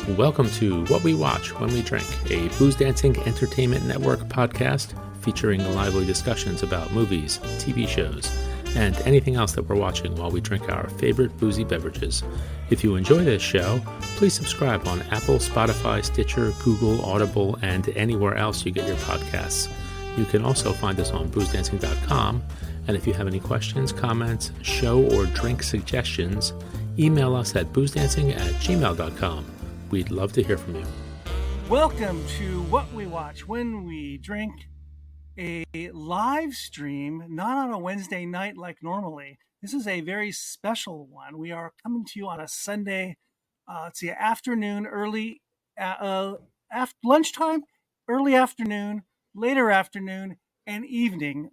Welcome to What We Watch When We Drink, a Boozedancing Entertainment Network podcast featuring lively discussions about movies, TV shows, and anything else that we're watching while we drink our favorite boozy beverages. If you enjoy this show, please subscribe on Apple, Spotify, Stitcher, Google, Audible, and anywhere else you get your podcasts. You can also find us on boozedancing.com, and if you have any questions, comments, show or drink suggestions, email us at boozedancing@gmail.com. We'd love to hear from you. Welcome to What We Watch When We Drink, a live stream, not on a Wednesday night like normally. This is a very special one. We are coming to you on a Sunday, afternoon, early, lunchtime, early afternoon, later afternoon, and evening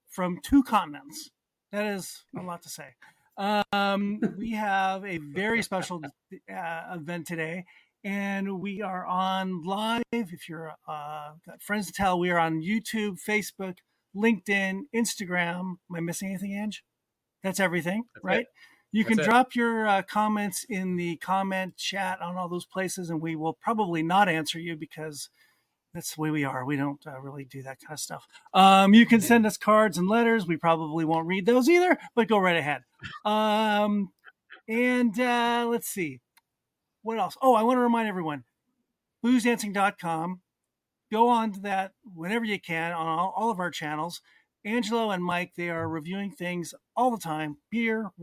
from two continents. That is a lot to say. We have a very special event today, and we are on live. If you're got friends to tell, we are on YouTube, Facebook, LinkedIn, Instagram. Am I missing anything, Ange? That's everything, right? It. You can drop your comments in the comment chat on all those places, and we will probably not answer you because that's the way we are. We don't really do that kind of stuff. You can send us cards and letters. We probably won't read those either, but go right ahead. Let's see. What else? Oh, I want to remind everyone, boozedancing.com. Go on to that whenever you can on all of our channels. Angelo and Mike, they are reviewing things all the time. Beer,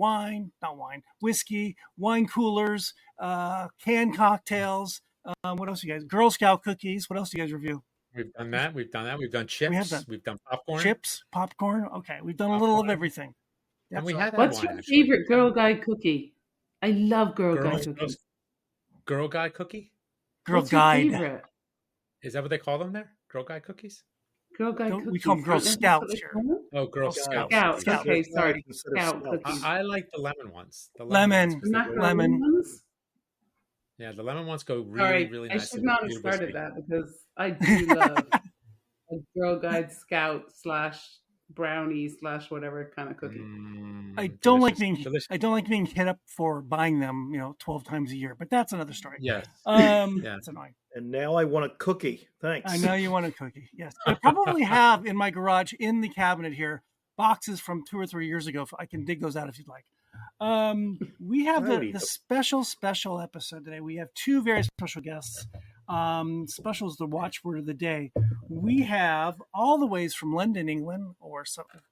whiskey, wine coolers, canned cocktails. What else you guys? Girl Scout cookies. What else do you guys review? We've done that. We've done chips. We've done popcorn. Chips, popcorn. Okay, we've done a little of everything. And we had What's your favorite Girl Guide cookie? I love Girl Guide cookies. Girl Guide cookie? Girl Guide. Is that what they call them there? Girl Guide cookies? Girl Guide cookies. We call them Girl Scouts here. Oh, Girl Scouts. Scouts. Okay, sorry. Scout cookies. I like the lemon ones. Lemon. Ones? Yeah, the lemon ones go really nice. I should not have started that because I do love a Girl Guide Scout / brownie / whatever kind of cookie. I don't like being hit up for buying them, 12 times a year, but that's another story. Yes. That's annoying. And now I want a cookie. Thanks. I know you want a cookie. Yes. I probably have in my garage in the cabinet here boxes from 2 or 3 years ago. I can dig those out if you'd like. We have the special episode today. We have two very special guests. Special is the watchword of the day. We have all the ways from London, England, or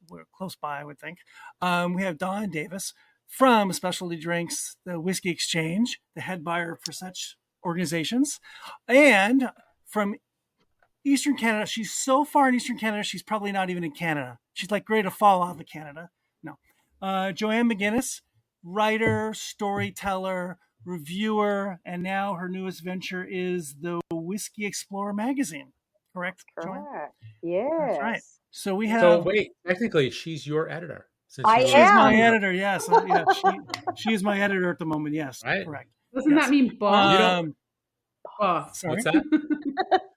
we're close by, I would think. We have Don Davis from Specialty Drinks, the Whiskey Exchange, the head buyer for such organizations, and from Eastern Canada. She's so far in Eastern Canada, she's probably not even in Canada. She's like ready to fall out of Canada. No. Johanne McGinnis, writer, storyteller, reviewer, and now her newest venture is the Whiskey Explorer magazine. Correct. Correct. Joanne? Yes. That's right. So we have. So wait, technically, she's your editor. She's my editor. Yes. She is my editor at the moment. Yes. Right. Correct. Doesn't that mean boss? Boss. Sorry? What's that?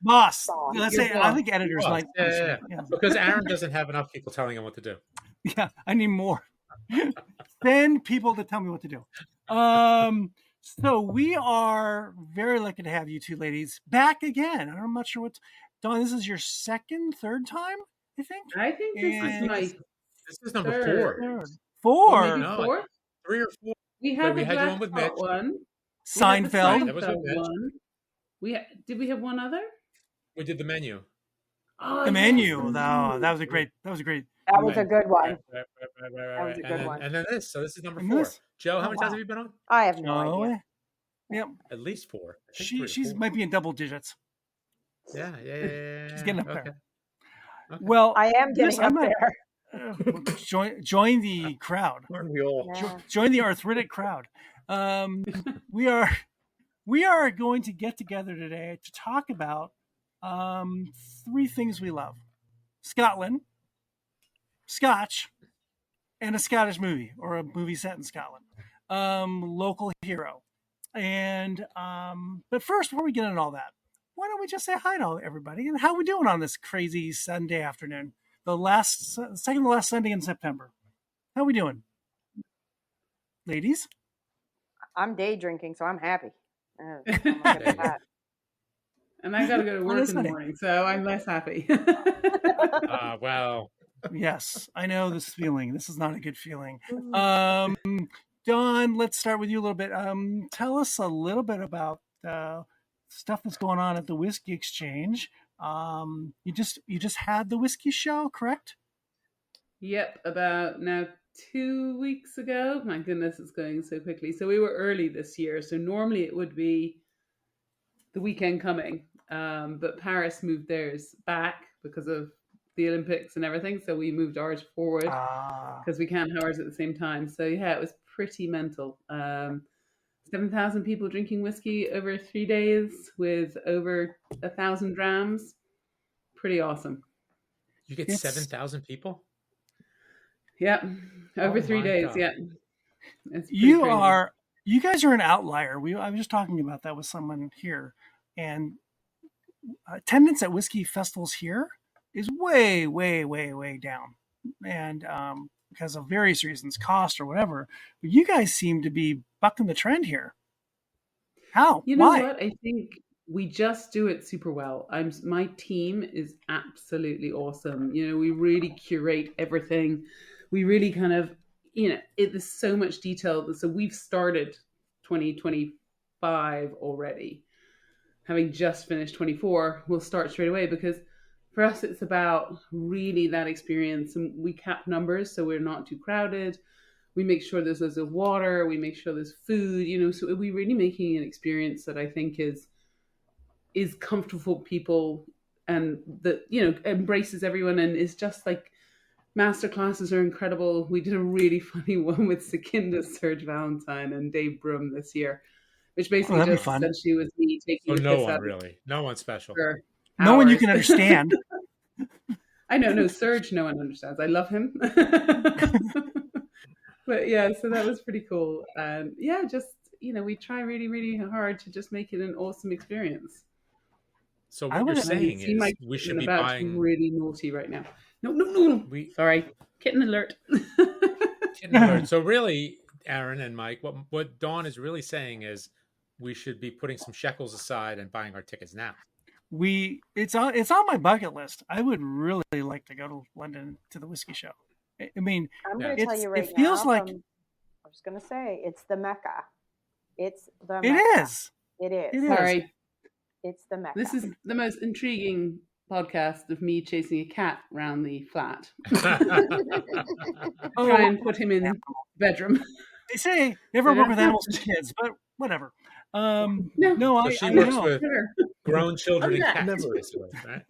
Boss. Boss. Let's say boss. I think editors like. Yeah. Because Aaron doesn't have enough people telling him what to do. Yeah, I need more. 10 people to tell me what to do. So we are very lucky to have you two ladies back again. I'm not sure Dawn, this is your third time, I think? I think This is number 4. 4? No, 4? 3 or 4. We had the one with Mitch. One. Seinfeld. That was with Mitch. Did we have one other? We did the menu. Oh, the menu. No, that was a great. That was a good Right. one. That was a good one. And then this. So this is number 4. Joe, how many times have you been on? I have no idea. Yep. At least 4. She might be in double digits. Yeah. She's getting up there. Okay. Well, I am getting up there. Join the crowd. Aren't we all? Yeah. Join the arthritic crowd. We are going to get together today to talk about 3 things we love: Scotland, Scotch, and a Scottish movie or a movie set in Scotland. Local hero. And but first, before we get into all that, why don't we just say hi to everybody and how we doing on this crazy Sunday afternoon, second to last Sunday in September? How we doing, ladies? I'm day drinking, so I'm happy. Oh, look at that. And I got to go to work in the morning, so I'm less happy. Well. Yes, I know this feeling. This is not a good feeling. Dawn, let's start with you a little bit. Tell us a little bit about stuff that's going on at the Whiskey Exchange. You just had the whiskey show, correct? Yep, about now 2 weeks ago. My goodness, it's going so quickly. So we were early this year. So normally it would be the weekend coming, but Paris moved theirs back because of the Olympics and everything. So we moved ours forward because we can't have ours at the same time. So yeah, it was pretty mental. 7,000 people drinking whiskey over 3 days with over 1,000 drams. Pretty awesome. You get 7,000 people? Yeah, over 3 days. God. Yeah, you guys are an outlier. I was just talking about that with someone here, and attendance at whiskey festivals here is way, way, way, way down, and because of various reasons, cost or whatever. But you guys seem to be bucking the trend here. How? You know Why? what? I think we just do it super well. My team is absolutely awesome. You know, we really curate everything. We really kind of, there's so much detail. So we've started 2025 already. Having just finished 24, we'll start straight away because for us, it's about really that experience. And we cap numbers so we're not too crowded. We make sure there's loads of water. We make sure there's food, so we're really making an experience that I think is comfortable for people and that, embraces everyone and is just like master classes are incredible. We did a really funny one with Sekinda, Serge Valentine and Dave Broom this year, which basically just essentially was me taking no one really. No one special. No one you can understand. I know, no, Serge, no one understands. I love him. But yeah, so that was pretty cool. And yeah, just, we try really, really hard to just make it an awesome experience. So what you're saying is we should be buying... really naughty right now. No. Sorry. Kitten alert. Kitten alert. So really, Aaron and Mike, what Dawn is really saying is we should be putting some shekels aside and buying our tickets now. It's on my bucket list. I would really like to go to London to the whiskey show. I mean, I'm going to tell you right now. It feels like I was going to say it's the Mecca. It's the Mecca. It is. Sorry. It's the Mecca. This is the most intriguing podcast of me chasing a cat around the flat. Try and put him in the bedroom. They say never work with animals and kids, but whatever. No, she works with grown children and cats, basically, right?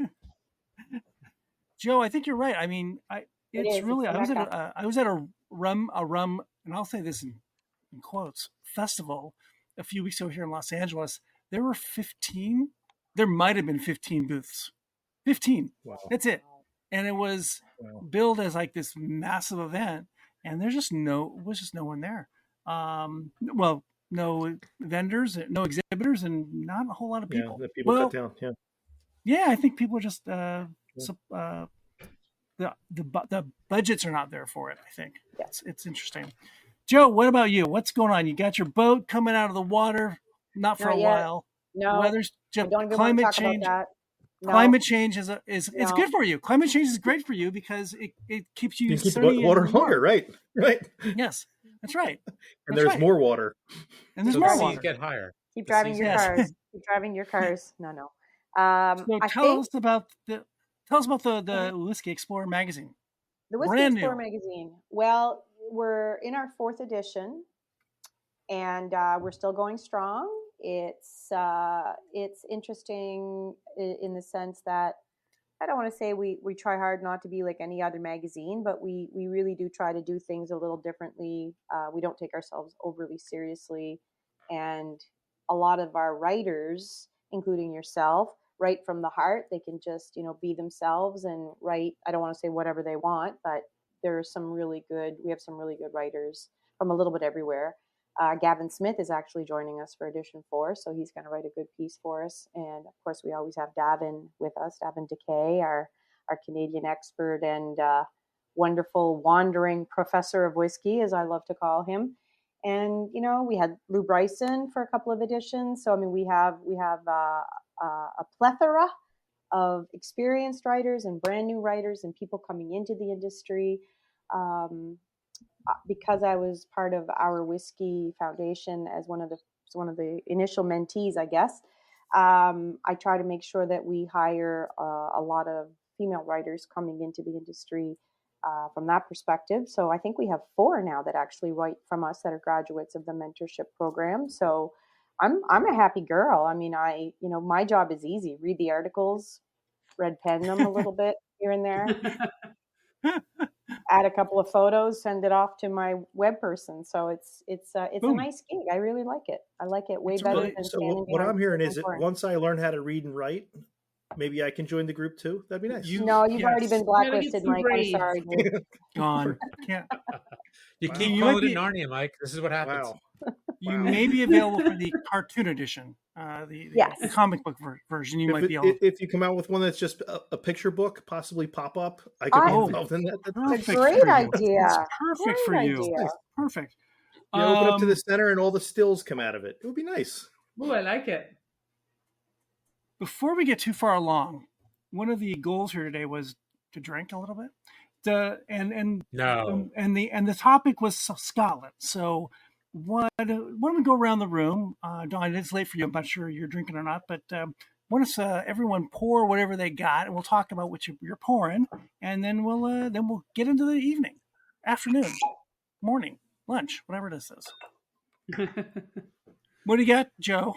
Joe, I think you're right. I mean, I was at a rum, and I'll say this in quotes, festival a few weeks ago here in Los Angeles. There were 15. There might have been 15 booths. 15. Wow. That's it. And it was billed as like this massive event, and was just no one there. No vendors, no exhibitors, and not a whole lot of people. Yeah, the people cut down. Yeah. Yeah, I think people just the budgets are not there for it. I think it's interesting. Joe, what about you? What's going on? You got your boat coming out of the water? Not for a while. No, weather's just climate change. No. Climate change is it's good for you. Climate change is great for you because it keeps you sunny the water longer, right? Yes, that's right. And there's more water. And there's more water. Get higher. Keep driving your cars. Keep driving your cars. No. So tell us about the Whiskey Explorer magazine. The Whiskey Explorer magazine. Well, we're in our 4th edition, and we're still going strong. It's interesting in the sense that I don't want to say we try hard not to be like any other magazine, but we really do try to do things a little differently. We don't take ourselves overly seriously, and a lot of our writers, including yourself, write from the heart. They can just be themselves and write. I don't want to say whatever they want, but we have some really good writers from a little bit everywhere. Gavin Smith is actually joining us for edition 4, so he's going to write a good piece for us. And of course, we always have Davin with us, Davin Decay, our Canadian expert and wonderful wandering professor of whiskey, as I love to call him. And, you know, we had Lou Bryson for a couple of editions. So, I mean, we have a plethora of experienced writers and brand new writers and people coming into the industry. Because I was part of our Whiskey Foundation as one of the initial mentees, I guess, I try to make sure that we hire a lot of female writers coming into the industry from that perspective. So I think we have 4 now that actually write from us that are graduates of the mentorship program. So I'm a happy girl. I mean, my job is easy. Read the articles, red pen them a little bit here and there. Add a couple of photos, send it off to my web person. So it's a nice gig. I really like it. I like it way better than standing. What I'm hearing is, once I learn how to read and write, maybe I can join the group too. That'd be nice. You've already been blacklisted, Mike. I'm sorry. Gone. Can't. You keep calling it Narnia, Mike. This is what happens. Wow. You may be available for the cartoon edition, the comic book version. You might be able. If you come out with one that's just a picture book, possibly pop up, I could be involved in that. That's a great idea. It's perfect for you. Nice. Perfect. You open up to the center and all the stills come out of it. It would be nice. Oh, I like it. Before we get too far along, one of the goals here today was to drink a little bit. And the topic was Scotland. So why don't we go around the room? Dawn, it's late for you. I'm not sure you're drinking or not, but why don't everyone pour whatever they got, and we'll talk about what you're pouring, and then we'll get into the evening, afternoon, morning, lunch, whatever this is. What do you got, Joe?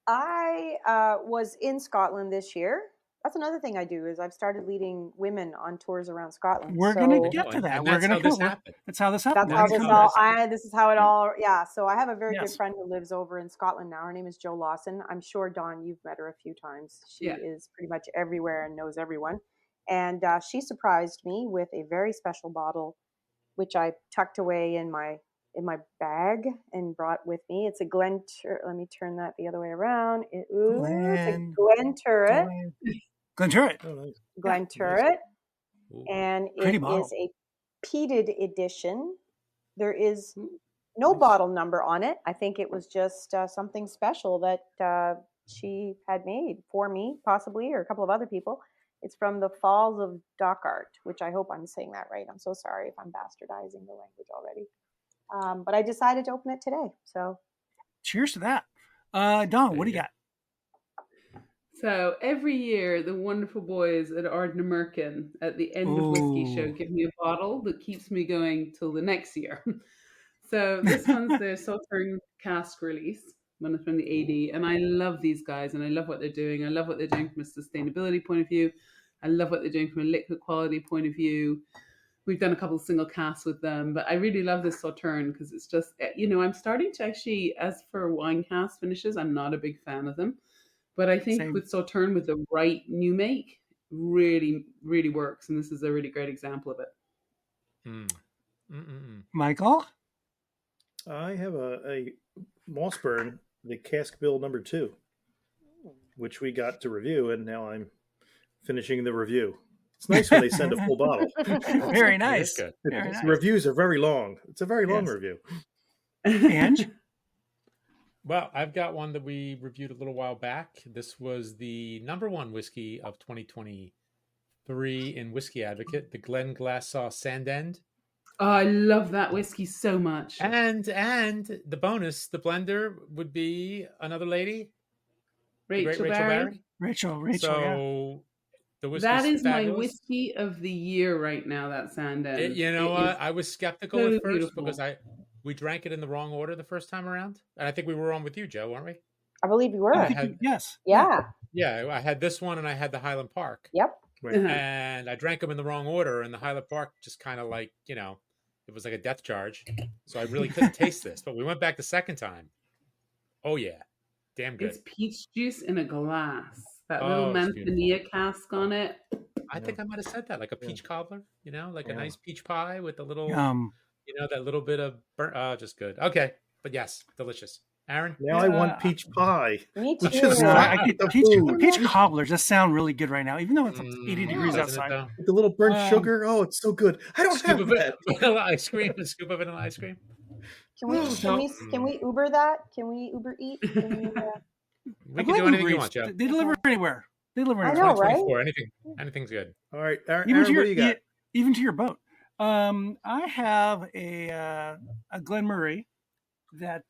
I was in Scotland this year. That's another thing I do is I've started leading women on tours around Scotland. We're going to get to that. We're going to this happen. That's how this happened. This is how it all. Yeah. So I have a very good friend who lives over in Scotland now. Her name is Jo Lawson. I'm sure, Dawn, you've met her a few times. She is pretty much everywhere and knows everyone. And she surprised me with a very special bottle, which I tucked away in my bag and brought with me. It's a let me turn that the other way around. It's a Glenturret. Glenturret. Glenturret. And it is a peated edition. There is no bottle number on it. I think it was just something special that she had made for me, possibly, or a couple of other people. It's from the Falls of Dockart, which I hope I'm saying that right. I'm so sorry if I'm bastardizing the language already. But I decided to open it today. So cheers to that. Dawn, what do you got? So every year, the wonderful boys at Ardnamurchan at the end of Whiskey Show give me a bottle that keeps me going till the next year. So this one's the Sauternes cask release, one from the AD. And I love these guys and I love what they're doing. I love what they're doing from a sustainability point of view. I love what they're doing from a liquid quality point of view. We've done a couple of single casts with them, but I really love this Sauternes because it's just, I'm starting to actually, as for wine cast finishes, I'm not a big fan of them. But I think with Sauternes, with the right new make, really, really works. And this is a really great example of it. Michael? I have a Mossburn, the cask bill number 2, which we got to review, and now I'm finishing the review. It's nice when they send a full bottle. Very nice. Very nice. Reviews are very long. It's a very long review. Ange? Well, I've got one that we reviewed a little while back. This was the number 1 whiskey of 2023 in Whiskey Advocate, the Glenglassaugh Sandend. Oh, I love that whiskey so much. And the bonus, the blender would be another lady, Rachel Barry. Rachel. So the that is fabulous. My whiskey of the year right now. That Sandend. You know what? I was skeptical at first because we drank it in the wrong order the first time around, and I think we were on with you, Joe, weren't we? I believe you were. Yes. Yeah. Yeah, I had this one and I had the Highland Park. Yep. And I drank them in the wrong order, and the Highland Park just kind of like, it was like a death charge. So I really couldn't taste this. But we went back the second time. Oh, yeah. Damn good. It's peach juice in a glass. That little Manzanilla cask on it. I think I might have said that, like a peach cobbler, like a nice peach pie with a little, that little bit of burnt. Just good. Okay. But yes, delicious. Aaron? Now I want peach pie. Me too. Which is peach cobblers just sound really good right now, even though it's 80 degrees outside. The little burnt sugar. Oh, it's so good. I don't have that. Vanilla ice cream. A scoop of vanilla ice cream. Can we Uber that? Can we Uber Eat? We can do anything you want, Joe. They deliver anywhere. They deliver I anywhere. know, right? 2024, anything's good. All right, Aaron, Even what do you got? Even to your boat. I have a Glen Murray that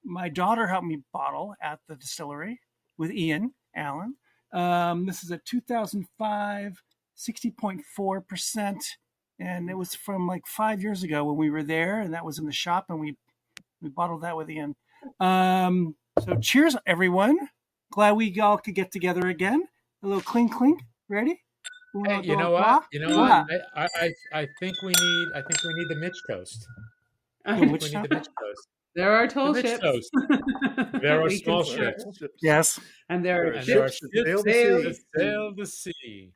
my daughter helped me bottle at the distillery with Ian Allen. This is a 2005, 60.4%. And it was from like 5 years ago when we were there, and that was in the shop, and we bottled that with Ian. So cheers, everyone. Glad we all could get together again. A little clink clink. Ready? Hey, you know what? I think we need the Mitch toast. I think we need the Mitch toast. There are tall ships. Toast. There are small ships. Yes. And there are ships that sail the sea.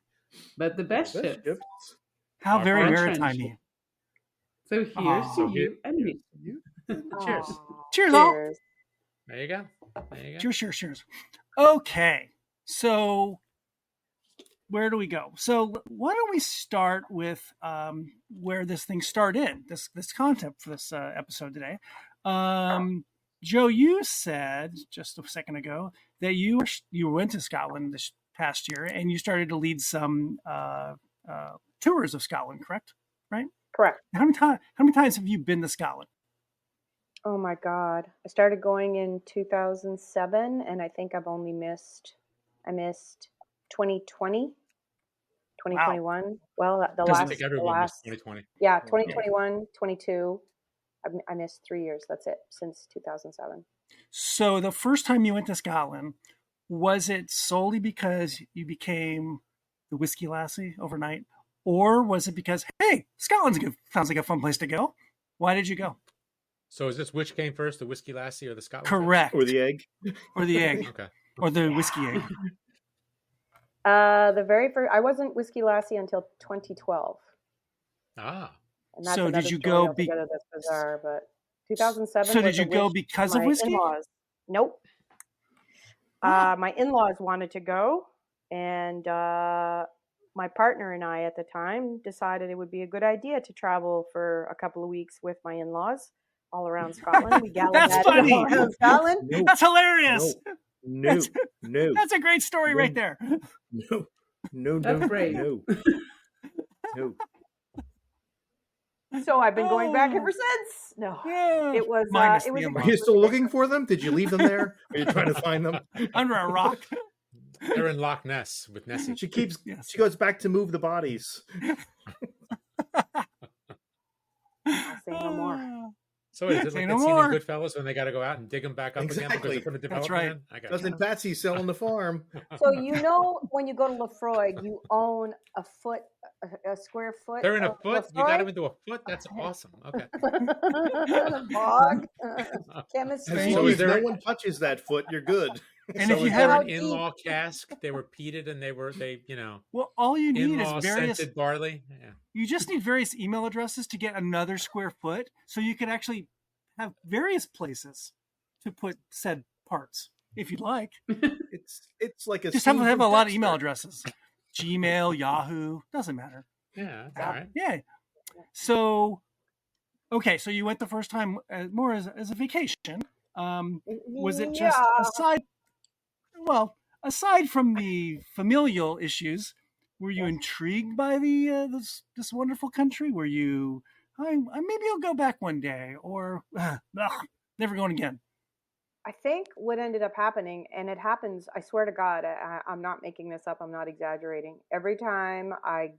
But the best ships. How very maritime. So here's to you and me. Cheers. Cheers, all. There you go. Cheers. Okay. So where do we go? So why don't we start with where this thing started, this concept for this episode today. Joe, you said just a second ago that you went to Scotland this past year and you started to lead some tours of Scotland, correct? Right? Correct. How many times have you been to Scotland? Oh my God. I started going in 2007 and I think I missed 2020, 2021. Wow. Well, the last 2020. Yeah, 2021, 22. I missed 3 years. That's it, since 2007. So the first time you went to Scotland, was it solely because you became the whiskey lassie overnight? Or was it because, hey, Scotland's sounds like a fun place to go? Why did you go? So is this which came first, the whiskey lassie or the Scotland? Correct. Or the egg? Or the egg. Okay. Or the whiskey egg. The very first, I wasn't whiskey lassie until 2012. Ah. And that's so did you go? That's bizarre, but 2007. So did you go because of whiskey? In-laws. Nope. My in-laws wanted to go, and my partner and I at the time decided it would be a good idea to travel for a couple of weeks with my in-laws all around Scotland. We That's funny. All around Scotland. Nope. That's hilarious. No. That's a great story right there. No. That's great. No. So I've been going back ever since. No, it was. Are you still looking for them? Did you leave them there? Are you trying to find them under a rock? They're in Loch Ness with Nessie. She goes back to move the bodies. I'll say no more. So is it like that scene in Goodfellas when they got to go out and dig them back up again because they're putting a development in? Doesn't Patsy selling the farm? So when you go to Lefroy, you own a square foot. They're in a foot. You got them into a foot. That's awesome. Okay. Bog, chemistry. As long as no one touches that foot, you're good. And so if you have have an in-law cask, they were peated and they Well, all you need is various scented barley. Yeah. You just need various email addresses to get another square foot, so you can actually have various places to put said parts if you'd like. It's like just have a lot of email addresses. Gmail, Yahoo, doesn't matter. Yeah, that's all right. Yeah. So, okay, so you went the first time more as a vacation. Was it just aside from the familial issues, were you intrigued by this wonderful country? Were you, maybe I'll go back one day, or never going again? I think what ended up happening, and it happens, I swear to God, I'm not making this up, I'm not exaggerating. Every time I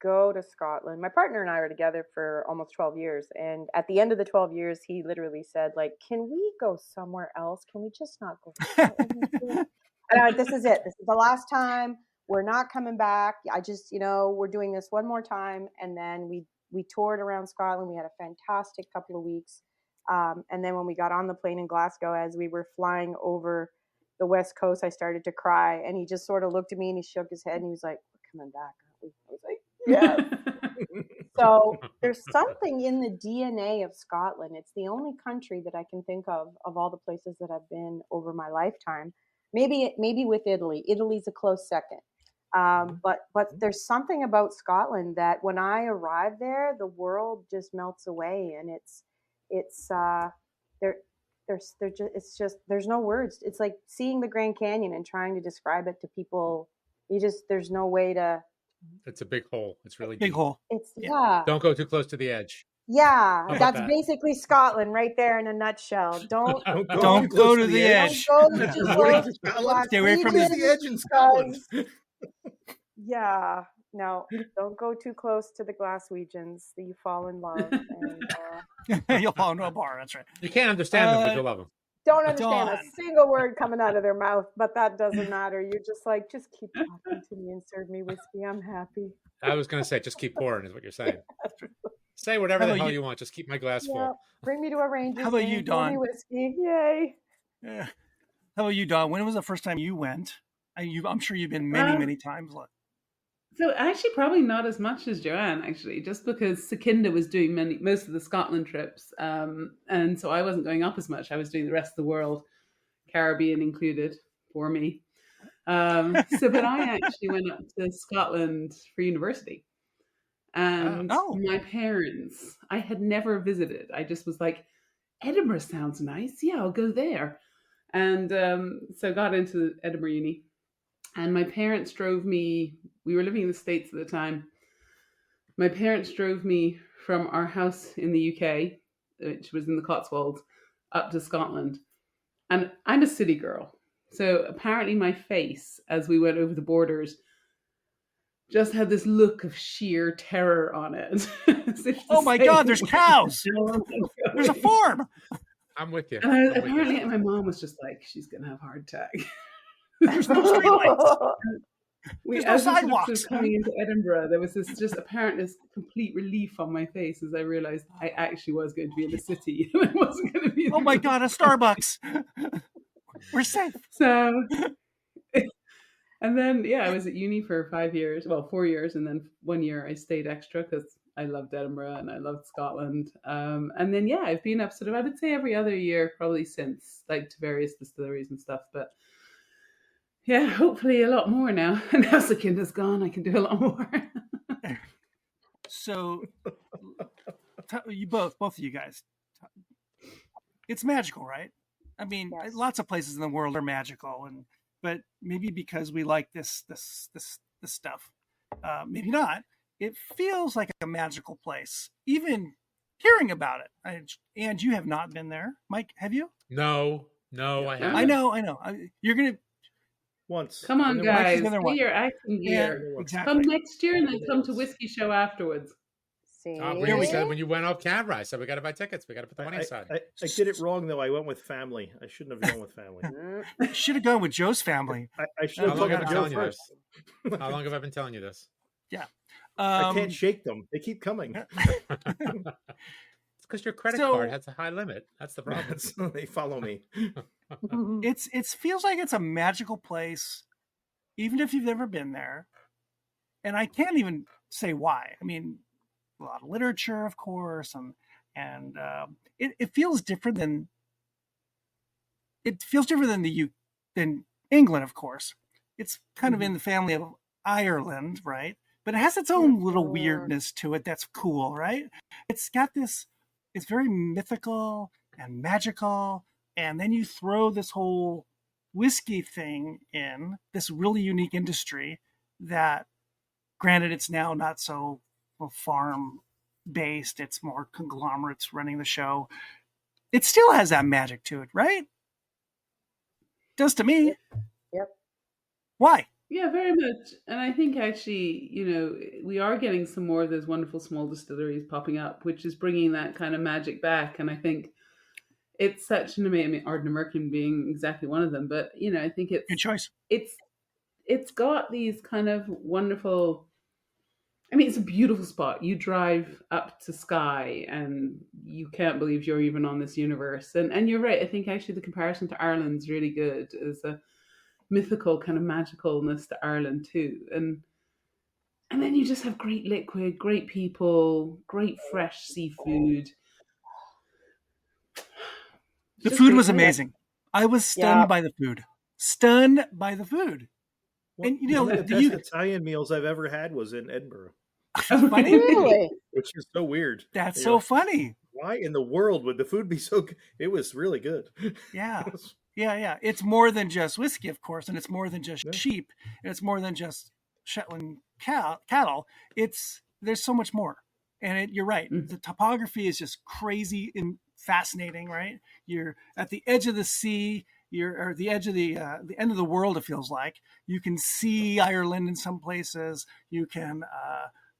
go to Scotland, my partner and I were together for almost 12 years. And at the end of the 12 years, he literally said, like, can we go somewhere else? Can we just not go? And I'm like, this is it. This is the last time. We're not coming back. I just, we're doing this one more time. And then we toured around Scotland. We had a fantastic couple of weeks. And then when we got on the plane in Glasgow, as we were flying over the West Coast, I started to cry. And he just sort of looked at me and he shook his head and he was like, we're coming back, aren't we? I was like, yeah. So there's something in the DNA of Scotland. It's the only country that I can think of all the places that I've been over my lifetime. Maybe with Italy. Italy's a close second. But there's something about Scotland that when I arrived there, the world just melts away, and it's there's no words. It's like seeing the Grand Canyon and trying to describe it to people. There's no way to. It's a big hole. It's really big deep. hole. It's yeah. Don't go too close to the edge. Yeah, about that's that? basically Scotland right there in a nutshell. Don't Don't go to the edge. Don't go too close to the Stay away from regions the edge in Scotland. Yeah, no, don't go too close to the Glaswegians. You fall in love. And, You'll fall into a bar. That's right. You can't understand them, but you love them. don't understand a Dawn. single word coming out of their mouth, but that doesn't matter. You're just like, just keep talking to me and serve me whiskey. I'm happy. I was going to say, just keep pouring is what you're saying. Say whatever How the about hell you? you want. Just keep my glass Yeah, full. bring me to a Rangers How about game, you, pour me Dawn? whiskey. Yay. Yeah. How about you, Dawn? When was the first time you went? I'm sure you've been many times. So actually, probably not as much as Johanne, actually, just because Sekinda was doing most of the Scotland trips, and so I wasn't going up as much. I was doing the rest of the world, Caribbean included, for me. But I actually went up to Scotland for university, and my parents, I had never visited. I just was like, Edinburgh sounds nice. Yeah, I'll go there, and so got into Edinburgh Uni. And my parents drove me, we were living in the States at the time. My parents drove me from our house in the UK, which was in the Cotswolds, up to Scotland. And I'm a city girl. So apparently my face, as we went over the borders, just had this look of sheer terror on it. Oh my God, there's cows. There's a farm. I'm with you. And apparently my mom was just like, she's going to have a heart attack. There's no streetlights. There's no as we sidewalks. was coming into Edinburgh, there was this complete relief on my face as I realized I actually was going to be in the city and I wasn't going to be. Oh my God, a Starbucks. We're safe. So, and then I was at uni for 4 years, and then 1 year I stayed extra because I loved Edinburgh and I loved Scotland. And then I've been up sort of, I would say, every other year probably since, like to various distilleries and stuff, but. Yeah, hopefully a lot more now. And now Sekinda's gone, I can do a lot more. So, you both of you guys, it's magical, right? I mean, Yes. Lots of places in the world are magical, but maybe because we like this stuff, maybe not. It feels like a magical place, even hearing about it. And you have not been there, Mike? Have you? No, I haven't. I know. You're gonna. Once. Come on, guys. Get one. your acting gear. Yeah, exactly. Come next year and then come to Whiskey Show afterwards. See? We said when you went off camera, I said we got to buy tickets. We got to put the money aside. I did it wrong, though. I went with family. I shouldn't have gone with family. Should have gone with Joe's family. I should have How long gone have I with been Joe telling you first. this? How long have I been telling you this? Yeah. I can't shake them. They keep coming. It's because your credit card has a high limit. That's the problem. They follow me. It feels like it's a magical place, even if you've never been there. And I can't even say why. I mean, a lot of literature, of course, and it feels different than than England, of course. It's kind of in the family of Ireland, right? But it has its own little weirdness to it that's cool, right? It's got this, it's very mythical and magical, and then you throw this whole whiskey thing in, this really unique industry that, granted, it's now not so farm based, it's more conglomerates running the show. It still has that magic to it, right? Does to me. Yep. Why? Yeah, very much. And I think actually, we are getting some more of those wonderful small distilleries popping up, which is bringing that kind of magic back. And I think it's such an amazing, Ardnamurchan being exactly one of them. But, I think it's... Good choice. It's got these kind of wonderful... I mean, it's a beautiful spot. You drive up to Skye and you can't believe you're even on this universe. And you're right. I think actually the comparison to Ireland's really good. There's a mythical kind of magicalness to Ireland too. And then you just have great liquid, great people, great fresh seafood. The food was amazing. I was stunned by the food. Stunned by the food. Well, And one of the best Italian meals I've ever had was in Edinburgh. Funny. Really? Which is so weird. That's so funny. Why in the world would the food be so good? It was really good. Yeah. Yeah. It's more than just whiskey, of course, and it's more than just Yeah. sheep, and it's more than just Shetland cattle. There's so much more. And you're right. The topography is just crazy and fascinating, right? You're at the edge of the sea. You're at the edge of the end of the world. It feels like you can see Ireland in some places. You can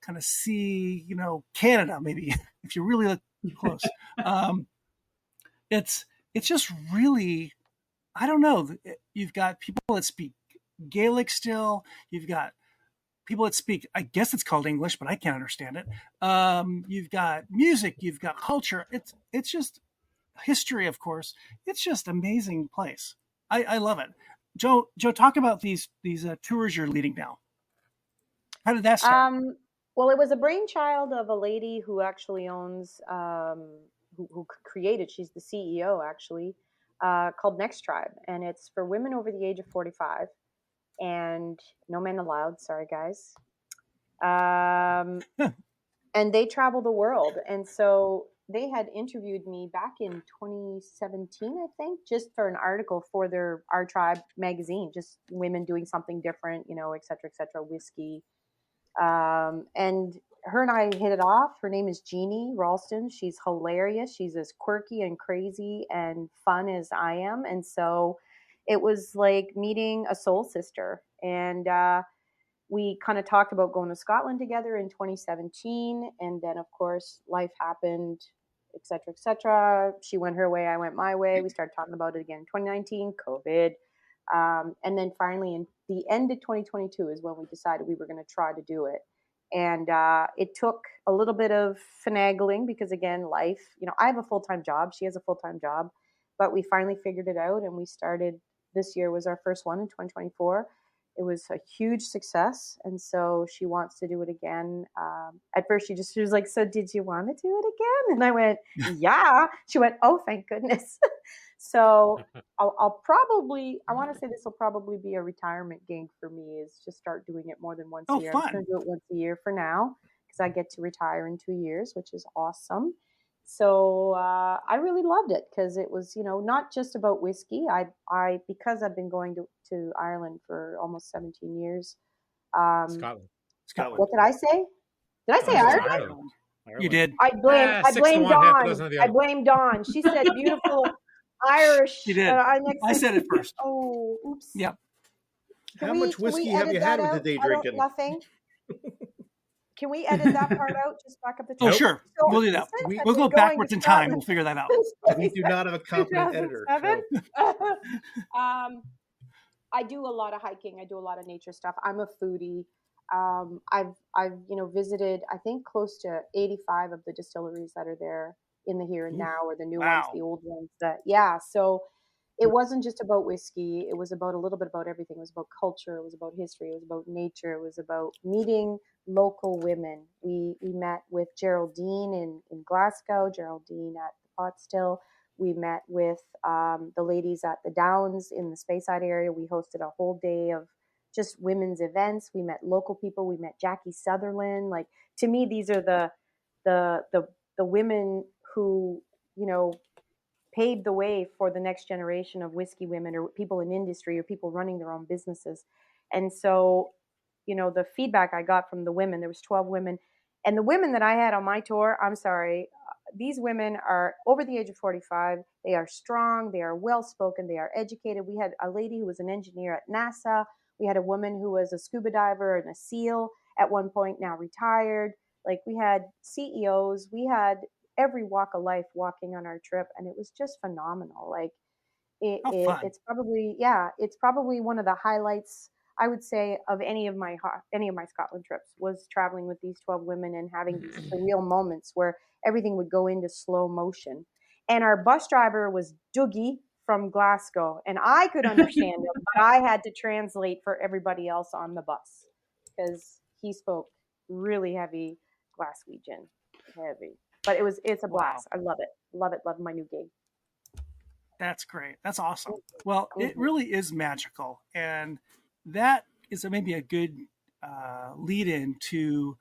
kind of see, Canada maybe if you really look close. It's just really, I don't know. You've got people that speak Gaelic still. You've got people that speak, I guess it's called English, but I can't understand it. You've got music, you've got culture. It's just history, of course. It's just amazing place. I love it. Joe, talk about these tours you're leading now. How did that start? Well, it was a brainchild of a lady who actually owns, who created, she's the CEO actually, called Next Tribe. And it's for women over the age of 45. And no men allowed. Sorry, guys. And they travel the world. And so they had interviewed me back in 2017, I think, just for an article for Our Tribe magazine, just women doing something different, et cetera, whiskey. And her and I hit it off. Her name is Jeannie Ralston. She's hilarious. She's as quirky and crazy and fun as I am. And so it was like meeting a soul sister. And we kind of talked about going to Scotland together in 2017. And then, of course, life happened, et cetera, et cetera. She went her way. I went my way. We started talking about it again in 2019, COVID. And then finally, in the end of 2022 is when we decided we were going to try to do it. And it took a little bit of finagling because, again, life, I have a full-time job. She has a full-time job. But we finally figured it out, and we started. This year was our first one in 2024. It was a huge success. And so she wants to do it again. At first, she was like, so did you want to do it again? And I went, yeah. She went, oh, thank goodness. So I'll probably, I want to say this will probably be a retirement gig for me, is just start doing it more than once a year. Fun. I'm going to do it once a year for now because I get to retire in 2 years, which is awesome. So I really loved it because it was, not just about whiskey. Because I've been going to Ireland for almost 17 years. Scotland. What did I say? Did I say Ireland? You did. I blame Dawn. I blame Dawn. She said beautiful Irish. She did. I said it first. Oh, oops. Yep. How much whiskey have you had with the day drinking? Nothing. Can we edit that part out? Just back up the time. Oh, sure. So we'll do that. We'll go backwards in time. We'll figure that out. We do not have a competent editor. So. I do a lot of hiking. I do a lot of nature stuff. I'm a foodie. I've visited, I think, close to 85 of the distilleries that are there in the here and now, or the new ones, the old ones. So it wasn't just about whiskey. It was about a little bit about everything. It was about culture. It was about history. It was about nature. It was about meeting local women. We met with Geraldine in Glasgow, Geraldine at the Pot Still. We met with the ladies at the Downs in the Speyside area. We hosted a whole day of just women's events. We met local people. We met Jackie Sutherland. Like, to me, these are the women who, paved the way for the next generation of whiskey women, or people in industry, or people running their own businesses. And so, the feedback I got from the women, there was 12 women, and the women that I had on my tour, I'm sorry, these women are over the age of 45. They are strong. They are well-spoken. They are educated. We had a lady who was an engineer at NASA. We had a woman who was a scuba diver and a SEAL at one point, now retired. Like, we had CEOs. We had every walk of life walking on our trip, and it was just phenomenal. Like, it's probably one of the highlights, I would say, of any of my Scotland trips, was traveling with these 12 women and having these surreal moments where everything would go into slow motion. And our bus driver was Dougie from Glasgow, and I could understand him, but I had to translate for everybody else on the bus because he spoke really heavy Glaswegian, heavy. But it's a blast. Wow. I love it. Love it. Love my new gig. That's great. That's awesome. Well, it really is magical. And that is maybe a good lead in to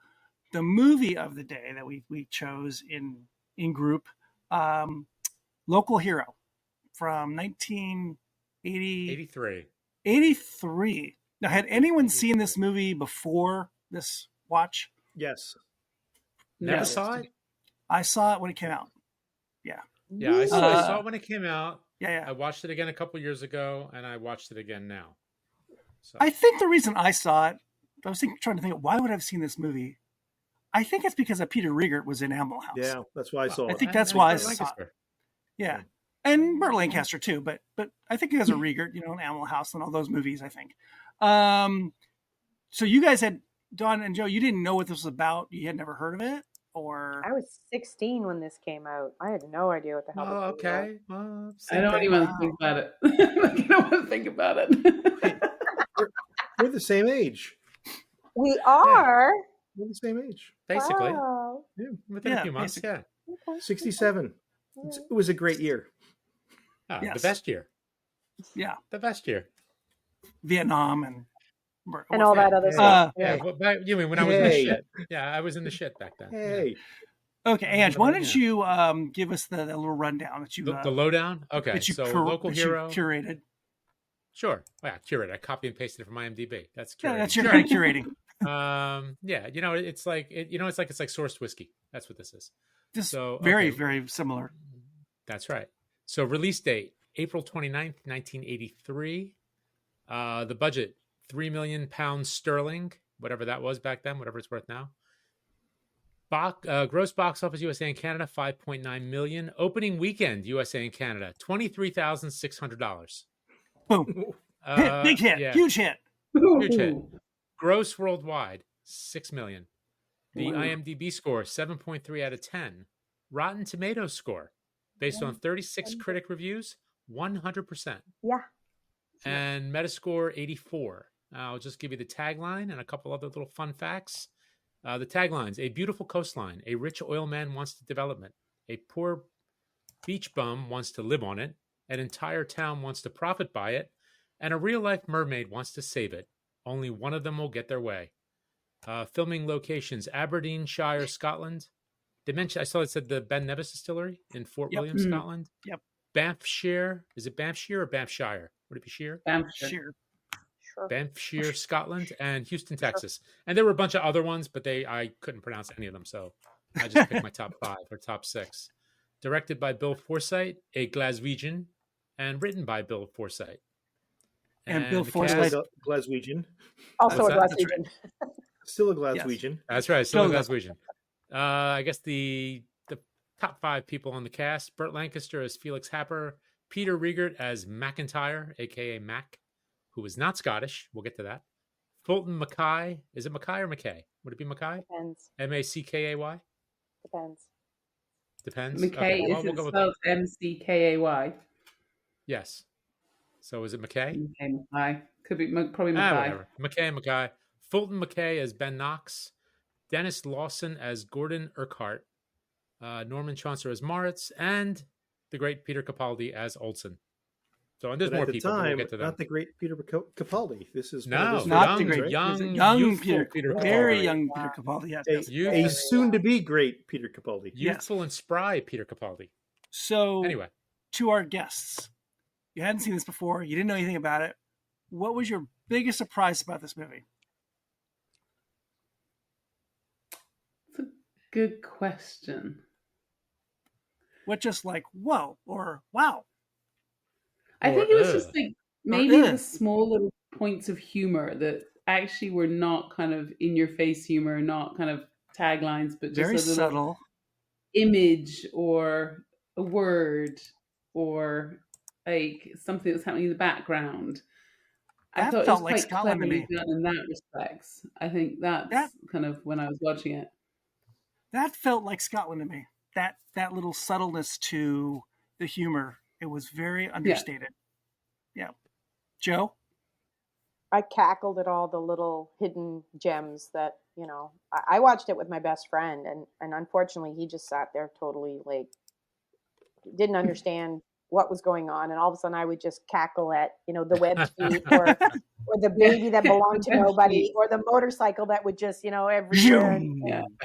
the movie of the day that we chose in group. Local Hero from 1980. 83. 83. Now, had anyone seen this movie before this watch? Yes. Never Yes. saw it? I saw it when it came out. Yeah. Yeah, I saw it when it came out. Yeah. I watched it again a couple years ago, and I watched it again now. So I think the reason I saw it, I was trying to think, why would I have seen this movie? I think it's because Peter Riegert was in Animal House. Yeah, that's why I saw I it. think that's why I Burt saw it. Lancaster. Yeah. And Burt Lancaster too, but I think because of Riegert, in Animal House and all those movies, I think. So you guys had, Dawn and Joe, you didn't know what this was about? You had never heard of it? Or I was 16 when this came out. I had no idea what the hell. Oh, this was about. okay. Well, I don't even want to think about it. I don't want to think about it. We're the same age. We are. We're the same age. basically. Wow. Yeah. Within a few months, basically. yeah. Okay. 67. It was a great year. Ah, Yes. The best year. Yeah, The best year. Vietnam and all that other stuff. Yeah, you mean when I was in the shit? Yeah, I was in the shit back then. Hey. Okay, Ange, why don't Yeah. you give us the little rundown that you The lowdown? Okay, that you so cur- local that you hero. curated? Sure. Yeah, curate. I copy and pasted it from IMDb. That's curated. Yeah, that's your kind of curating. Yeah, it's like it's like sourced whiskey. That's what this is. Just So, very, okay. very similar. That's right. So release date, April 29th, 1983. The budget, £3 million sterling, whatever that was back then, whatever it's worth now. Gross box office USA and Canada, $5.9 million. Opening weekend, USA and Canada, $23,600. Boom. Big hit. Yeah. Huge hit. Huge hit. Gross worldwide, $6 million. The Wow. IMDb score, 7.3 out of 10. Rotten Tomatoes score, based on 36 critic reviews, 100%. Yeah. And Metascore, 84. I'll just give you the tagline and a couple other little fun facts. The taglines: a beautiful coastline, a rich oil man wants to development, a poor beach bum wants to live on it, an entire town wants to profit by it, and a real-life mermaid wants to save it. Only one of them will get their way. Filming locations: Aberdeenshire, Scotland. Dimension. I saw it said the Ben Nevis Distillery in Fort Yep. William, Scotland. Yep. Banffshire. Is it Banffshire or Banffshire? Would it be Shire? Hampshire. Sure. Sure. Banffshire, Scotland, and Houston, Texas. And there were a bunch of other ones, but I couldn't pronounce any of them, so I just picked my top 5 or top 6. Directed by Bill Forsythe, a Glaswegian, and written by Bill Forsythe. And Bill the Forsythe- cast- Glaswegian. Also a What's that? glass That's region. Still a Glaswegian. That's right, still a Still- Glaswegian. I guess the top 5 people on the cast: Burt Lancaster as Felix Happer, Peter Riegert as McIntyre, aka Mac, who is not Scottish. We'll get to that. Fulton Mackay. Is it Mackay or McKay? Would it be Mackay? Depends. Mackay? Depends. Depends. McKay Okay, well, is we'll it go with spelled MCKAY? yes. So is it McKay? McKay. Could be probably Mackay. Whatever. Mackay. Fulton Mackay as Ben Knox. Dennis Lawson as Gordon Urquhart. Norman Chancellor as Moritz, and the great Peter Capaldi as Olson. So, and there's But more at the people. But we'll time, get to them. not the great Peter Capaldi. This is one No, of his not first the ones, great- right? young youthful Peter, Capaldi. very young Peter Capaldi. Yes. A soon-to-be great Peter Capaldi. Youthful and spry Peter Capaldi. So Anyway, to our guests, you hadn't seen this before. You didn't know anything about it. What was your biggest surprise about this movie? It's a good question. What just like whoa or wow? I Or, think it was just like maybe ugh. the small little points of humor that actually were not kind of in your face humor, not kind of taglines, but just Very a little subtle. image or a word or like something that's happening in the background. I That thought it felt was like quite Scotland to cleverly me. done in that respect. I think that's That- kind of when I was watching it. That felt like Scotland to me. That little subtleness to the humor. It was very understated. Yeah. Joe? I cackled at all the little hidden gems that, I watched it with my best friend and unfortunately he just sat there totally like didn't understand what was going on, and all of a sudden I would just cackle at, the webbed feet or the baby that belonged to nobody, or the motorcycle that would just, everywhere.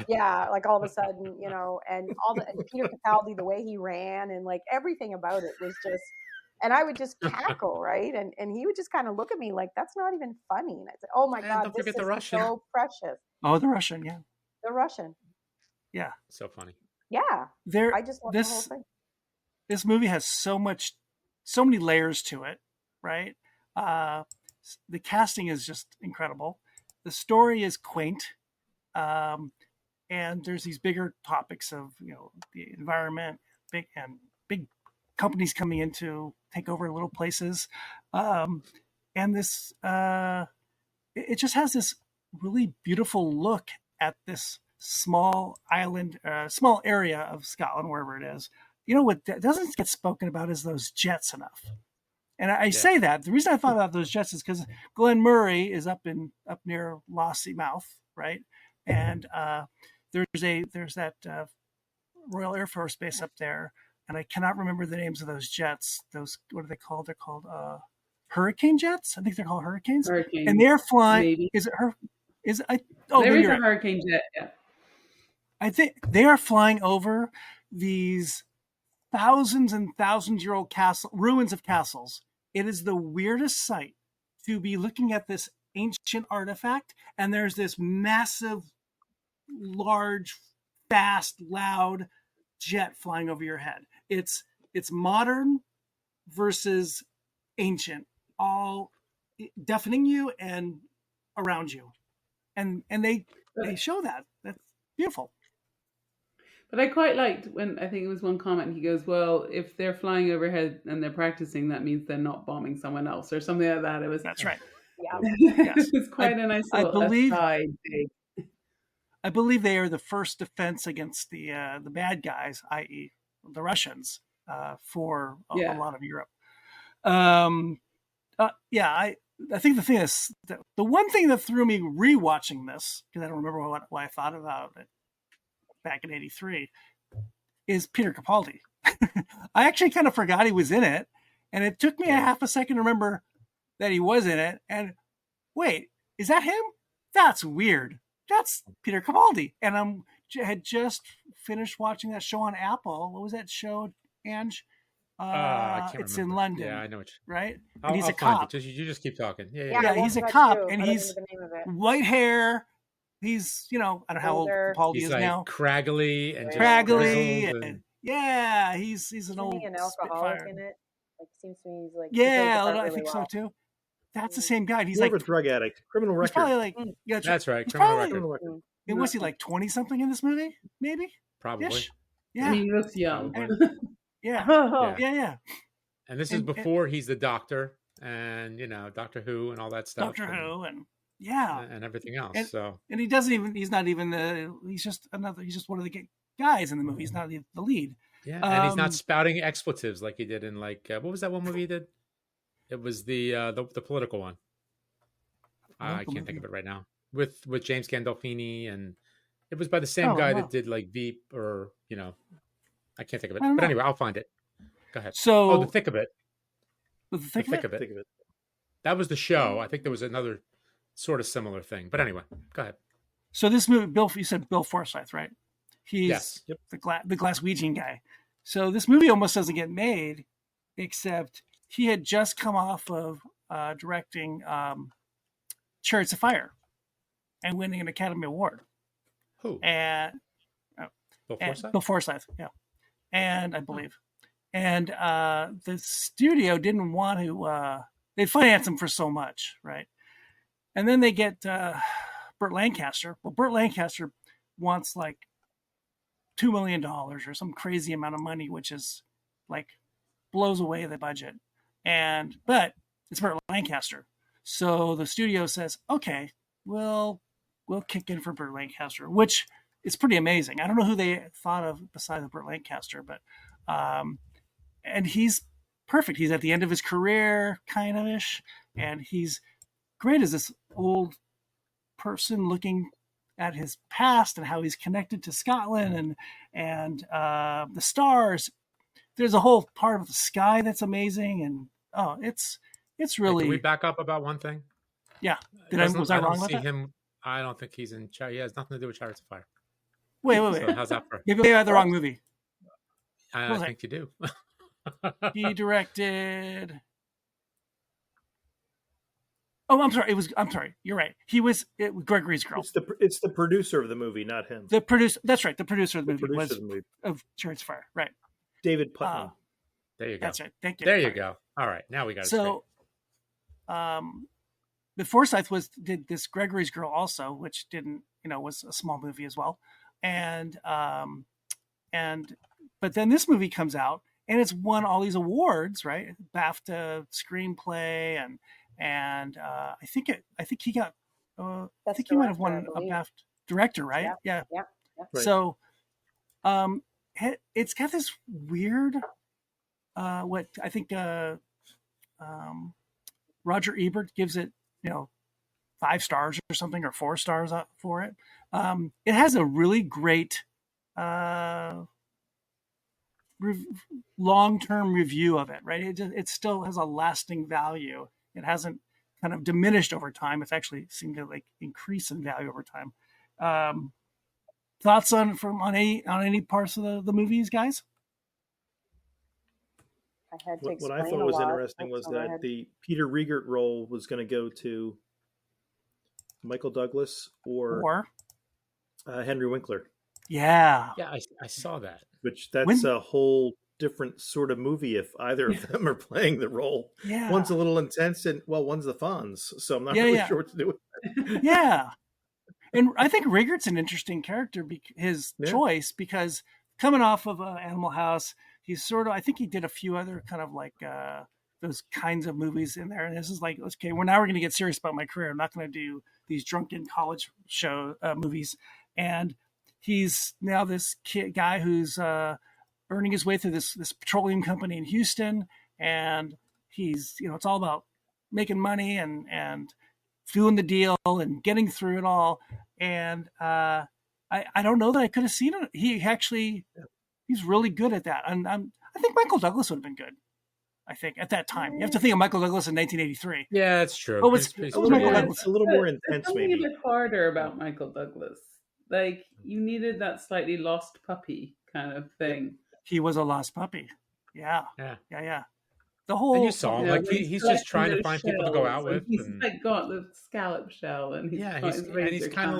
Yeah, like all of a sudden, and and Peter Capaldi, the way he ran and like everything about it was just, and I would just cackle, right? And he would just kind of look at me like, that's not even funny. And I said, oh my God, this is so precious. Oh, the Russian, yeah. The Russian. Yeah. So funny. Yeah. I just love the whole thing. This movie has so many layers to it, right? The casting is just incredible. The story is quaint. And there's these bigger topics of, the environment, big companies coming in to take over little places. And this, it just has this really beautiful look at this small island, small area of Scotland, wherever it is. What doesn't get spoken about is those jets enough. And I say that the reason I thought about those jets is because Glen Murray is up near Lossy Mouth, right? And there's that Royal Air Force Base up there, and I cannot remember the names of those jets. Those, what are they called? They're called hurricane jets. I think they're called hurricanes. Hurricane. And they're flying. Maybe. Is it her? There is a hurricane jet. Yeah. I think they are flying over these thousands and thousands-year-old ruins of castles. It is the weirdest sight to be looking at this ancient artifact, and there's this massive, large, fast, loud jet flying over your head. It's modern versus ancient, all deafening you and around you, and they show that. That's beautiful. But I quite liked when, I think it was one comment, he goes, well, if they're flying overhead and they're practicing, that means they're not bombing someone else or something like that. That's right. Yeah. Yes. It's quite a nice little aside. I believe they are the first defense against the bad guys, i.e. the Russians, for a lot of Europe. I think the thing is, the one thing that threw me rewatching this, because I don't remember what I thought about it back in '83, is Peter Capaldi. I actually kind of forgot he was in it, and it took me a half a second to remember that he was in it. And wait, is that him? That's weird. That's Peter Capaldi. And I had just finished watching that show on Apple. What was that show, Ange? It's in London. Yeah, I know. Right? And he's a cop. You just keep talking. Yeah, he's a cop, and he's white hair. He's, I don't know how old Capaldi is now. Craggly and he's an old. Is he an alcoholic in it? Like, seems to me he's like. Yeah, I think so too. That's the same guy. He's more like of a drug addict, criminal record. He's probably like, that's right, criminal record. And was he like 20 something in this movie? Maybe. Probably. Ish? Yeah. I mean, he looks young. Yeah. And this is before he's the Doctor, and Doctor Who and all that stuff. Doctor Who and everything else. And he doesn't even. He's not even he's just one of the guys in the movie. He's not the lead. Yeah, and he's not spouting expletives like he did in what was that one movie he did? It was the political one. I can't think of it right now. With James Gandolfini, and it was by the same guy that did like Veep, or I can't think of it. But anyway, I'll find it. Go ahead. So, The Thick of It. The Thick of It. That was the show. I think there was another sort of similar thing. But anyway, go ahead. So this movie, you said Bill Forsyth, right? He's Yep. the Glaswegian guy. So this movie almost doesn't get made, except he had just come off of directing Chariots of Fire and winning an Academy Award. Who? And Bill Forsyth? Bill Forsyth, yeah. And I believe. And the studio didn't want to, they financed him for so much, right? And then they get Burt Lancaster. Well, Burt Lancaster wants like $2 million or some crazy amount of money, which is like blows away the budget. But it's Burt Lancaster. So the studio says, okay, we'll kick in for Burt Lancaster, which is pretty amazing. I don't know who they thought of besides Burt Lancaster, but and he's perfect. He's at the end of his career, kind of ish, and he's great as this old person looking at his past and how he's connected to Scotland and the stars. there's a whole part of the sky that's amazing, and it's really. Can we back up about one thing? Yeah. Was I wrong about that? I don't think he's in. He has nothing to do with Chariots of Fire. Wait. So how's that for? Maybe I had the wrong movie. I think you do. He directed. Oh, I'm sorry. I'm sorry. You're right. He was Gregory's Girl. It's the producer of the movie, not him. The producer. That's right. The producer of the movie was of Chariots of Fire. Right. David Putnam. There you go. That's right. Thank you. There you go. All right. Now we got it. So, the Forsyth did this Gregory's Girl also, which was a small movie as well, but then this movie comes out and it's won all these awards, right? BAFTA screenplay and I think he got I think he might have won a BAFTA director, right? Yeah. Right. So it's got this weird what I think Roger Ebert gives it 5 stars or something, or 4 stars for it. It has a really great long-term review of it, right? It still has a lasting value. It hasn't kind of diminished over time. It's actually seemed to increase in value over time. Thoughts on any parts of the movies, guys? What I thought was interesting was that the Peter Riegert role was going to go to Michael Douglas or Henry Winkler. Yeah, I saw that. Which that's a whole different sort of movie if either of them are playing the role. Yeah, one's a little intense, and one's the Fonz, so I'm not really sure what to do with that. Yeah, and I think Riegert's an interesting character, his choice, because coming off of Animal House. He's I think he did a few other kind of those kinds of movies in there. And this is okay, we're going to get serious about my career. I'm not going to do these drunken college movies. And he's now this guy who's earning his way through this petroleum company in Houston. And he's, it's all about making money and doing the deal and getting through it all. And I don't know that I could have seen it. He's really good at that. And I think Michael Douglas would have been good. I think at that time. You have to think of Michael Douglas in 1983. Yeah, that's true. It was Michael Douglas. A little more intense, maybe. It's a bit harder about Michael Douglas. You needed that slightly lost puppy kind of thing. He was a lost puppy. Yeah. The whole. And you saw him he's just trying to find people to go out with. He's got the scallop shell, and he's kind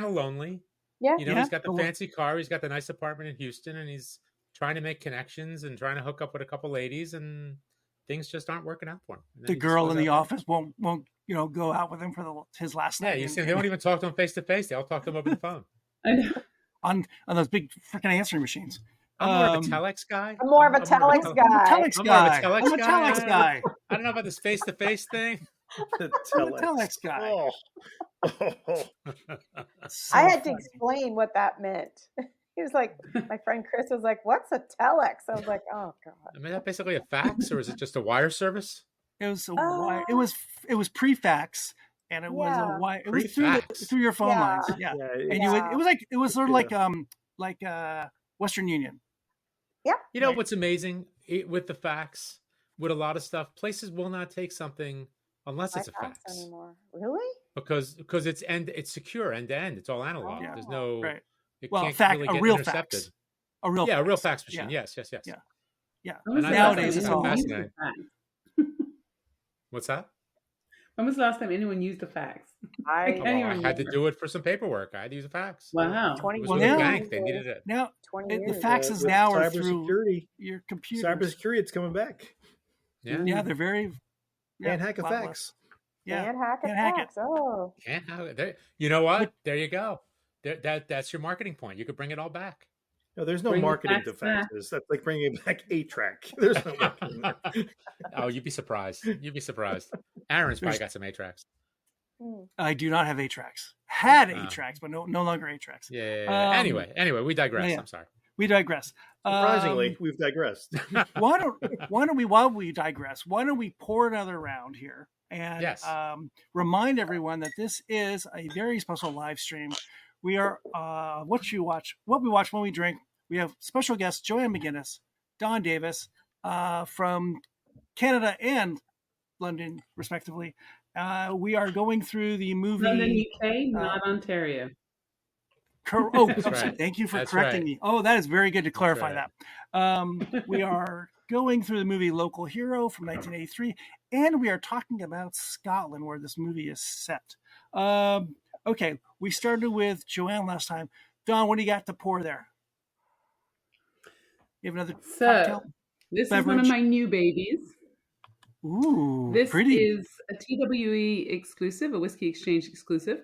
of lonely. Yeah. He's got the fancy car, he's got the nice apartment in Houston, and he's trying to make connections and trying to hook up with a couple ladies, and things just aren't working out for him. The girl in the office won't go out with him for his last night. Yeah, you see, they don't even talk to him face to face. They all talk to him over the phone. I know. On those big freaking answering machines. I'm more of a telex guy. I'm more of a telex guy. I don't know about this face to face thing. The telex guy. I had to explain what that meant. He was like, my friend Chris was like, "What's a telex?" I was like, "Oh God." I mean, that basically a fax, or is it just a wire service? It was a wire. It was pre-fax, and it was a wire. It was through your phone lines. Yeah, and it was sort of like Western Union. Yeah. What's amazing with the fax, with a lot of stuff, places will not take something unless it's a fax anymore. Really? Because it's secure end to end. It's all analog. Yeah. There's no. Right. It well, can't really get real intercepted. Fax. A real fax machine. Yeah. Yes. Yeah. Nowadays it's all fascinating. What's that? When was the last time anyone used a fax? I had to do it for some paperwork. I had to use a fax. Wow. It was with a bank. They needed it. Now, 20 years. The faxes now are through your computer. Cybersecurity, it's coming back. Yeah, they're very. Can't hack a fax. Can't hack a fax. Oh. Can't hack it. You know what? There you go. That's your marketing point. You could bring it all back. No, there's no marketing to faxes. That's like bringing back 8-track. There's no marketing. Oh, you'd be surprised. Aaron's probably got some 8-tracks. I do not have 8-tracks. Had 8-tracks, but no longer 8-tracks. Yeah. Anyway, we digress. I'm sorry. We digress. Surprisingly, we've digressed. Why don't we, while we digress, why don't we pour another round here and remind everyone that this is a very special live stream. We are what we watch when we drink. We have special guest Johanne McGinnis, Don Davis from Canada and London, respectively. We are going through the movie. London, UK, not Ontario. Right. Thank you for That's correcting right. me. Oh, that is very good to clarify right. that. We are going through the movie Local Hero from 1983, and we are talking about Scotland, where this movie is set. Okay, we started with Johanne last time. Don, what do you got to pour there? You have another cocktail? This beverage? is one of my new babies. Ooh, this pretty. is a TWE exclusive, a Whiskey Exchange exclusive.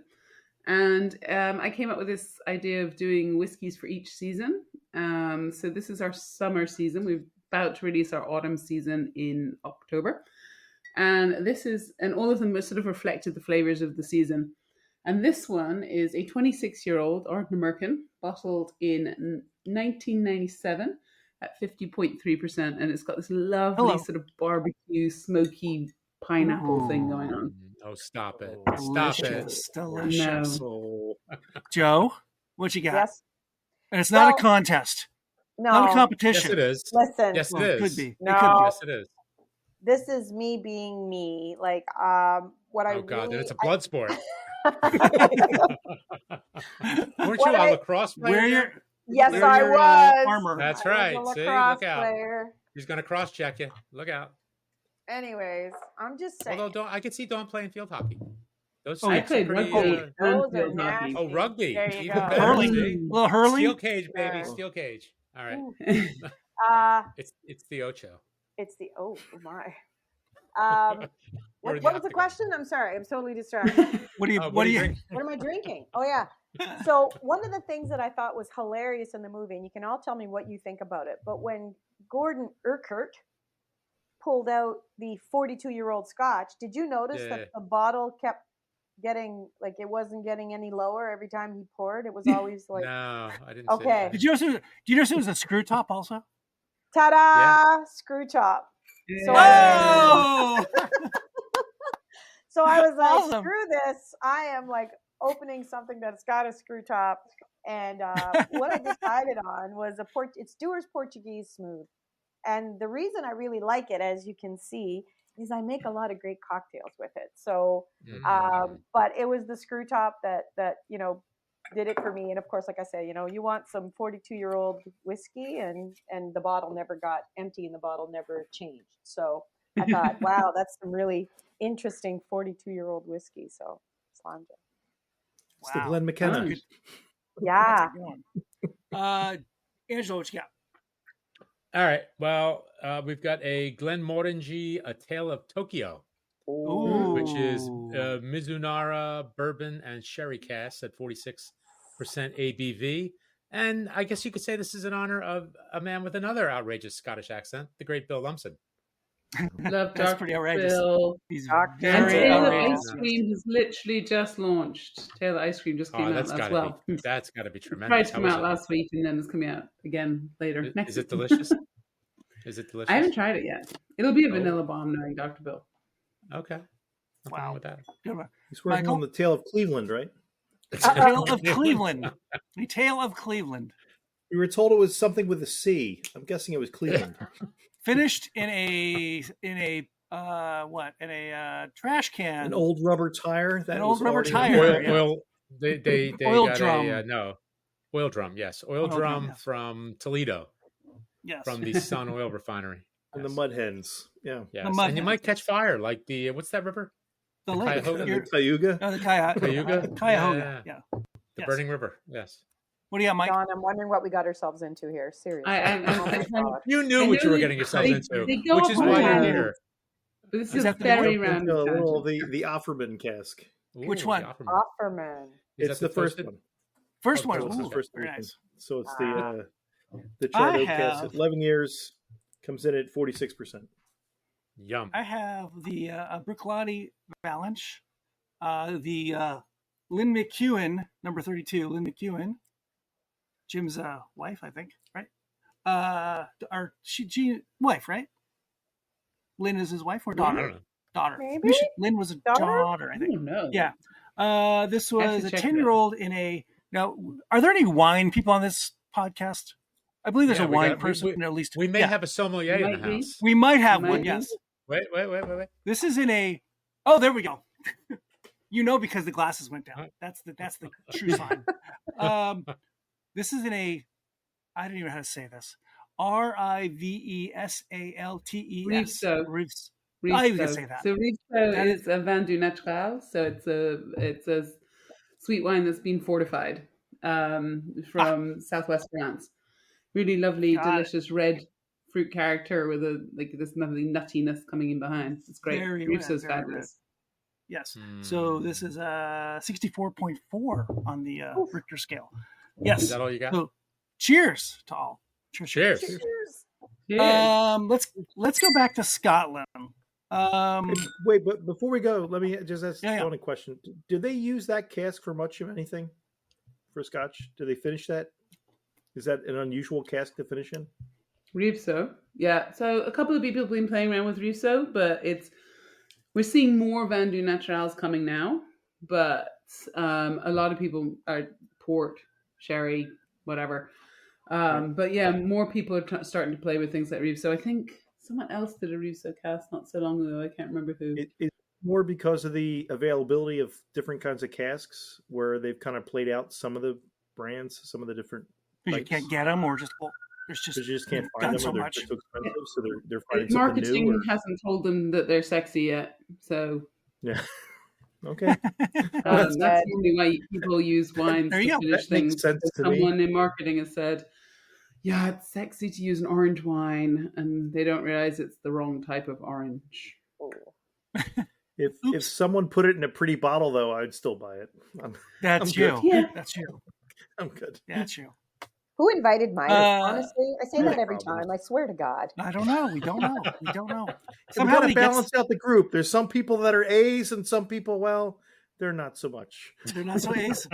And I came up with this idea of doing whiskeys for each season. So this is our summer season. We're about to release our autumn season in October. And all of them sort of reflected the flavors of the season. And this one is a 26-year-old Ardnamurchan, bottled in 1997 at 50.3%. And it's got this lovely sort of barbecue, smoky pineapple thing going on. Oh, stop it. Delicious. Delicious. No. Joe, what you got? Yes. And it's not a contest. No. Not a competition. Yes, it is. Listen. Yes, it Well, is. Could be. No. It could be. Yes, it is. This is me being me. Like, what I Oh, God, really... then it's a blood sport. Weren't What you a I- lacrosse player? Yes, Wear I your, was. armor. That's I was right. a See, lacrosse look out. player. He's going to cross-check you. Look out. Anyways, I'm just saying. Although I could see Dawn playing field hockey. Those I sticks played are pretty, rugby. Those and are field hockey. nasty. Oh, rugby. There you Even go. better. Hurling. See? A little hurling. Steel cage, baby. Sure. Steel cage. All right. Ooh. It's the Ocho. It's the oh my. Or What the was the octagon. question? I'm sorry. I'm totally distracted. What do you? Oh, what do you? drink? What am I drinking? Oh yeah. So one of the things that I thought was hilarious in the movie, and you can all tell me what you think about it, but when Gordon Urquhart pulled out the 42-year-old Scotch, did you notice that the bottle kept getting, like, it wasn't getting any lower every time he poured? It was always like, No, I didn't okay. see that. Did you notice? Do you notice it was a screw top also? ta-da, Yeah. screw top. So Oh! So I was like, Awesome. screw this. I am like opening something that's got a screw top. And what I decided on was it's Stewart's Portuguese Smooth. And the reason I really like it, as you can see, is I make a lot of great cocktails with it. So, but it was the screw top that did it for me. And of course, like I said, you want some 42-year-old whiskey, and the bottle never got empty and the bottle never changed. So I thought, wow, that's some really interesting 42-year-old whiskey. So slammed it. It's the Glen McKenna. Good. Yeah. Angela, what you got? All right. Well, we've got a Glenmorangie, A Tale of Tokyo, which is Mizunara bourbon and sherry cask at 46% ABV. And I guess you could say this is in honor of a man with another outrageous Scottish accent, the great Bill Lumsden. Love That's Dr. pretty outrageous. Bill. He's Dr. And very Taylor outrageous. Ice Cream has literally just launched. Taylor Ice Cream just came out That's as gotta well. be that's got to be Tried tremendous. to come out last week, and then it's coming out again later. Next Is it week. delicious? Is it delicious? I haven't tried it yet. It'll be a vanilla bomb knowing Dr. Bill. Okay. Nothing wrong with that. Good one. He's working Michael? on the Tale of Cleveland, right? Tale of Cleveland. The Tale of Cleveland. We were told it was something with a C. I'm guessing it was Cleveland. Finished in a trash can. An old rubber tire. That An was old rubber already- tire. Yeah. Oil. They Oil got drum. oil drum. Yes, oil Oil drum, drum yes. from Toledo, Yes. from the Sun Oil Refinery. And the Yes. mud hens. Yeah. Yes. The mud And you hens. might catch fire, like the what's that river? the the lake. Cuyahoga? And You're- the Cayuga. the Cayuga? Cuyahoga. Yeah. The Yes. burning river. Yes. What do you got, Mike? Don, I'm wondering what we got ourselves into here. Seriously. I- Oh my God. You knew I what you know were getting yourselves they into, go which is up why and you're down. here. But this Does is it a have to be very broken random. A little tangent. the Offerman cask. Which Ooh, one? the Offerman. Offerman. Is It's that the first toasted? one. First Oh, one. first It's one. Ooh, the first very one. nice. So it's Wow. the charred I oak cask have- at 11 years comes in at 46%. Yum. I have the Bruichladdich Valanche, the Lynn McEwen, number 32, Lynn McEwen, Jim's wife, I think, right? Wife, right? Lynn is his wife or I daughter? don't know. Daughter. Maybe? Lynn was a Daughter? daughter, I I think. don't know. Yeah. This I have was to a check 10-year-old in a. Now, are there any wine people on this podcast? I believe there's a wine got- person at least. We may have a sommelier in the Might be. house. We might have Might one. be. Yes. Wait. This is in a. Oh, there we go. Because the glasses went down. That's the true sign. This is in a. I don't even know how to say this. Rivesaltes. Rivesaltes. I was gonna say that. So Rivesaltes is a vin du naturel. So it's a sweet wine that's been fortified from southwest France. Really lovely, delicious red fruit character with this lovely nuttiness coming in behind. It's great. Rivesaltes fabulous. Yes. So this is 64.4 on the Richter scale. Yes. Is that all you got? So, cheers to all. Cheers. Let's go back to Scotland. Wait, but before we go, let me just ask Yeah. one question. Did they use that cask for much of anything for Scotch? Did they finish that? Is that an unusual cask to finish in? Rivesaltes, yeah. So a couple of people have been playing around with Rivesaltes, but we're seeing more Vin du Naturels coming now. But a lot of people are port, sherry, whatever. But yeah, more people are starting to play with things like Rivesaltes. I think someone else did a Rivesaltes cast not so long ago. I can't remember who. It's more because of the availability of different kinds of casks, where they've kind of played out some of the brands, some of the different. Because you can't get them, or just you just can't find them, so or they're much. too expensive, so they're finding something Marketing new. hasn't told them that they're sexy yet, so Yeah. Okay. that's normally why people use wines There to you go. finish That makes things. sense to me. Someone in marketing has said, "Yeah, it's sexy to use an orange wine," and they don't realize it's the wrong type of orange. If someone put it in a pretty bottle, though, I'd still buy it. That's I'm you. good. Yeah. That's you. I'm good. That's you. Who invited Mike? Honestly, I say no that every problem. time. I swear to God. I don't know. We don't know. We Somehow got to balance out the group. There's some people that are A's, and some people, well, they're not so much. They're not so A's.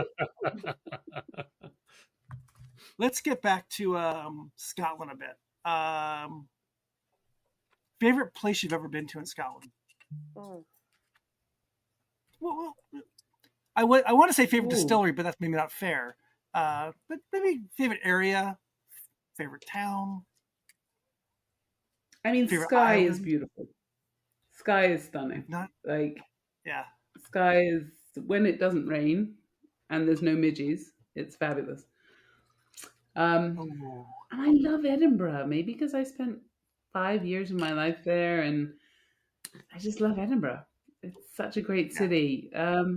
Let's get back to Scotland a bit. Favorite place you've ever been to in Scotland? Well, I want to say favorite distillery, but that's maybe not fair. But maybe favorite area, favorite town. I mean, Favorite Skye is island? beautiful. Skye is stunning. Yeah. Skye is, when it doesn't rain and there's no midges, it's fabulous. And I love Edinburgh, maybe because I spent 5 years of my life there, and I just love Edinburgh. It's such a great city. But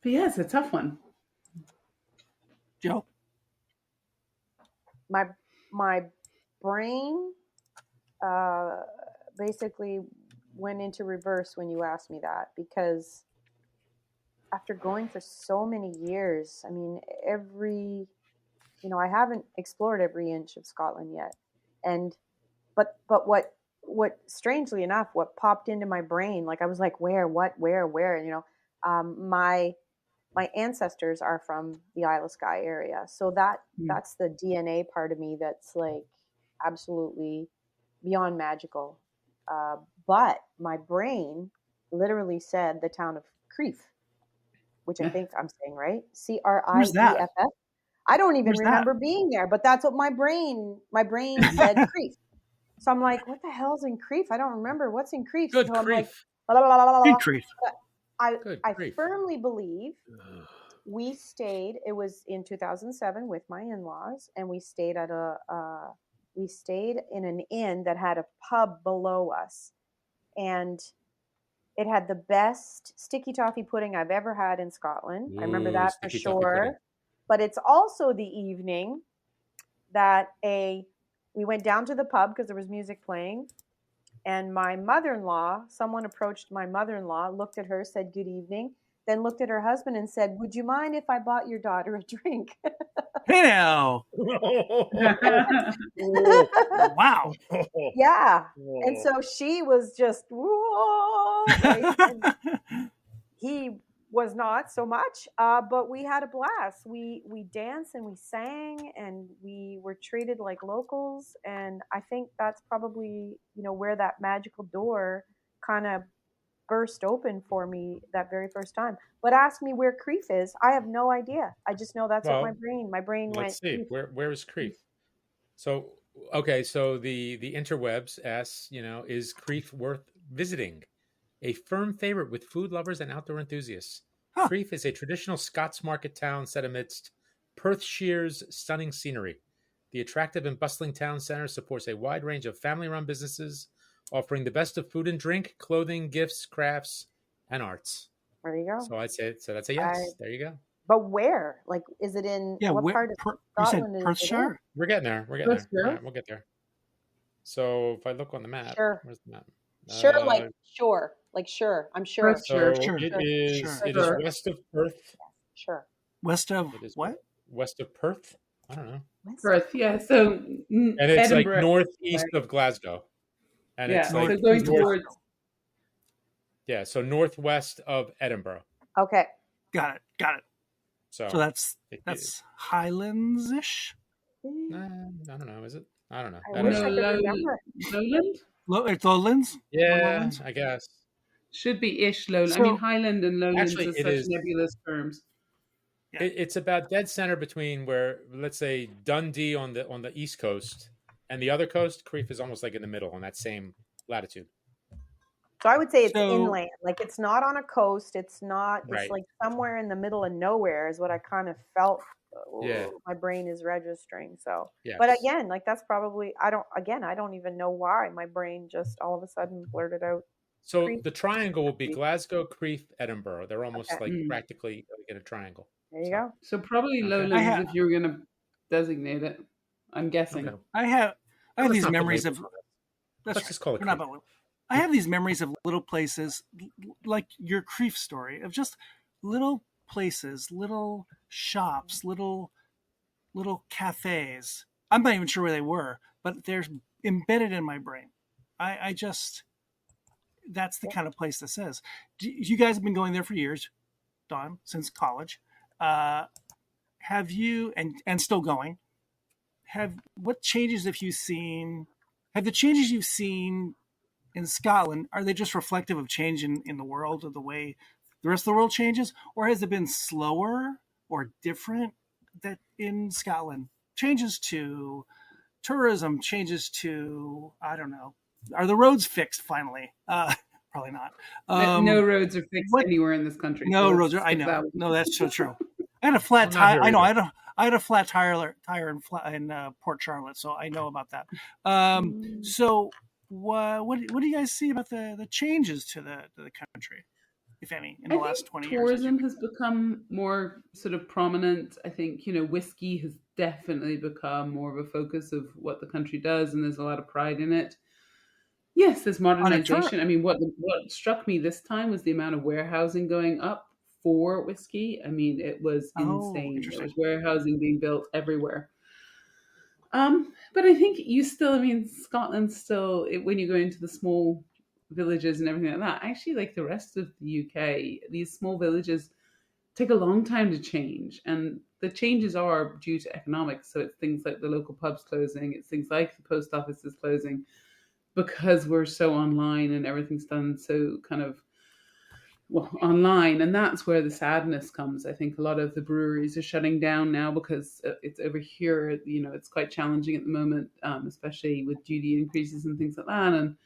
yeah, it's a tough one. Joe? My brain basically went into reverse when you asked me that, because after going for so many years, I mean, I haven't explored every inch of Scotland yet. But what strangely enough, what popped into my brain, like I was like, where, my ancestors are from the Isle of Skye area. So that's the DNA part of me that's like absolutely beyond magical. But my brain literally said the town of Crieff, which I think I'm saying right. Criff. I don't even remember being there, but that's what my brain said Crieff. So I'm like, what the hell's in Crieff? I don't remember what's in Crieff. Good so I'm grief. like, Crieff. I firmly believe we stayed. It was in 2007 with my in-laws, and we stayed at in an inn that had a pub below us, and it had the best sticky toffee pudding I've ever had in Scotland. I remember that for sure. But it's also the evening that we went down to the pub because there was music playing. And my mother-in-law, someone approached my mother-in-law, looked at her, said good evening, then looked at her husband and said, would you mind if I bought your daughter a drink? Hey now. Wow. Yeah. And so she was just, whoa. Right? And he was not so much, but we had a blast. We danced and we sang and we were treated like locals. And I think that's probably, where that magical door kind of burst open for me that very first time. But ask me where Crieff is. I have no idea. I just know that's what my brain went. Let's see. Where is Crieff? So okay, so the interwebs asks, is Crieff worth visiting? A firm favorite with food lovers and outdoor enthusiasts. Huh. Crieff is a traditional Scots market town set amidst Perthshire's stunning scenery. The attractive and bustling town center supports a wide range of family-run businesses, offering the best of food and drink, clothing, gifts, crafts, and arts. There you go. So I'd say that's a yes. There you go. But where? Like, is it in what part of Scotland? You said Perthshire? We're getting there. We're getting there. All right, we'll get there. So if I look on the map, where's the map? Sure, like sure. I'm sure. So it is west of Perth. Sure. West of what? West of Perth? I don't know. Perth, yeah. So and it's Edinburgh, like northeast of Glasgow. And it's like so going towards. Yeah, so northwest of Edinburgh. Okay. Got it. So that's Highlands-ish? I don't know. Is it? I don't know. I wish I could remember. Lowland? It's Lowlands? Yeah, Lowlands? I guess. Should be ish Lowland. I mean, Highland and Lowlands actually, are such nebulous terms. Yeah. It's about dead center between where, let's say, Dundee on the east coast and the other coast. Crieff is almost like in the middle on that same latitude. So I would say it's inland. Like, it's not on a coast. It's not. It's like somewhere in the middle of nowhere is what I kind of felt. My brain is registering. So, but again, like that's probably I don't even know why my brain just all of a sudden blurted out. So Crieff. the triangle will be Glasgow, Crieff, Edinburgh. They're almost like practically in a triangle. There you go. So probably Lowlands if you're going to designate it. I'm guessing. Okay. I have these memories of. Let's just call it. I have these memories of little places, like your Crieff story, of just little places, little shops, little cafes. I'm not even sure where they were, but they're embedded in my brain. I just, that's the kind of place this is. You guys have been going there for years, Dawn, since college. Have you, and still going, what changes have you seen? Have the changes you've seen in Scotland, are they just reflective of change in the world, of the way the rest of the world changes? Or has it been slower or different that in Scotland? Changes to tourism, changes to, I don't know. Are the roads fixed finally? Probably not. No roads are fixed anywhere in this country. No roads are, I know. No, that's so true. I had a flat tire. I know. I had a flat tire in Port Charlotte, so I know about that. So what do you guys see about the changes to the country, if any, in the last 20 years? Tourism has become more sort of prominent. I think, whiskey has definitely become more of a focus of what the country does, and there's a lot of pride in it. Yes, there's modernization. I mean, what struck me this time was the amount of warehousing going up for whiskey. I mean, it was insane. There was warehousing being built everywhere. But I think Scotland still, when you go into the small villages and everything like that, actually, like the rest of the UK, these small villages take a long time to change. And the changes are due to economics. So it's things like the local pubs closing. It's things like the post offices closing because we're so online and everything's done so kind of online, and that's where the sadness comes. I think a lot of the breweries are shutting down now because it's over here. It's quite challenging at the moment, especially with duty increases and things like that. And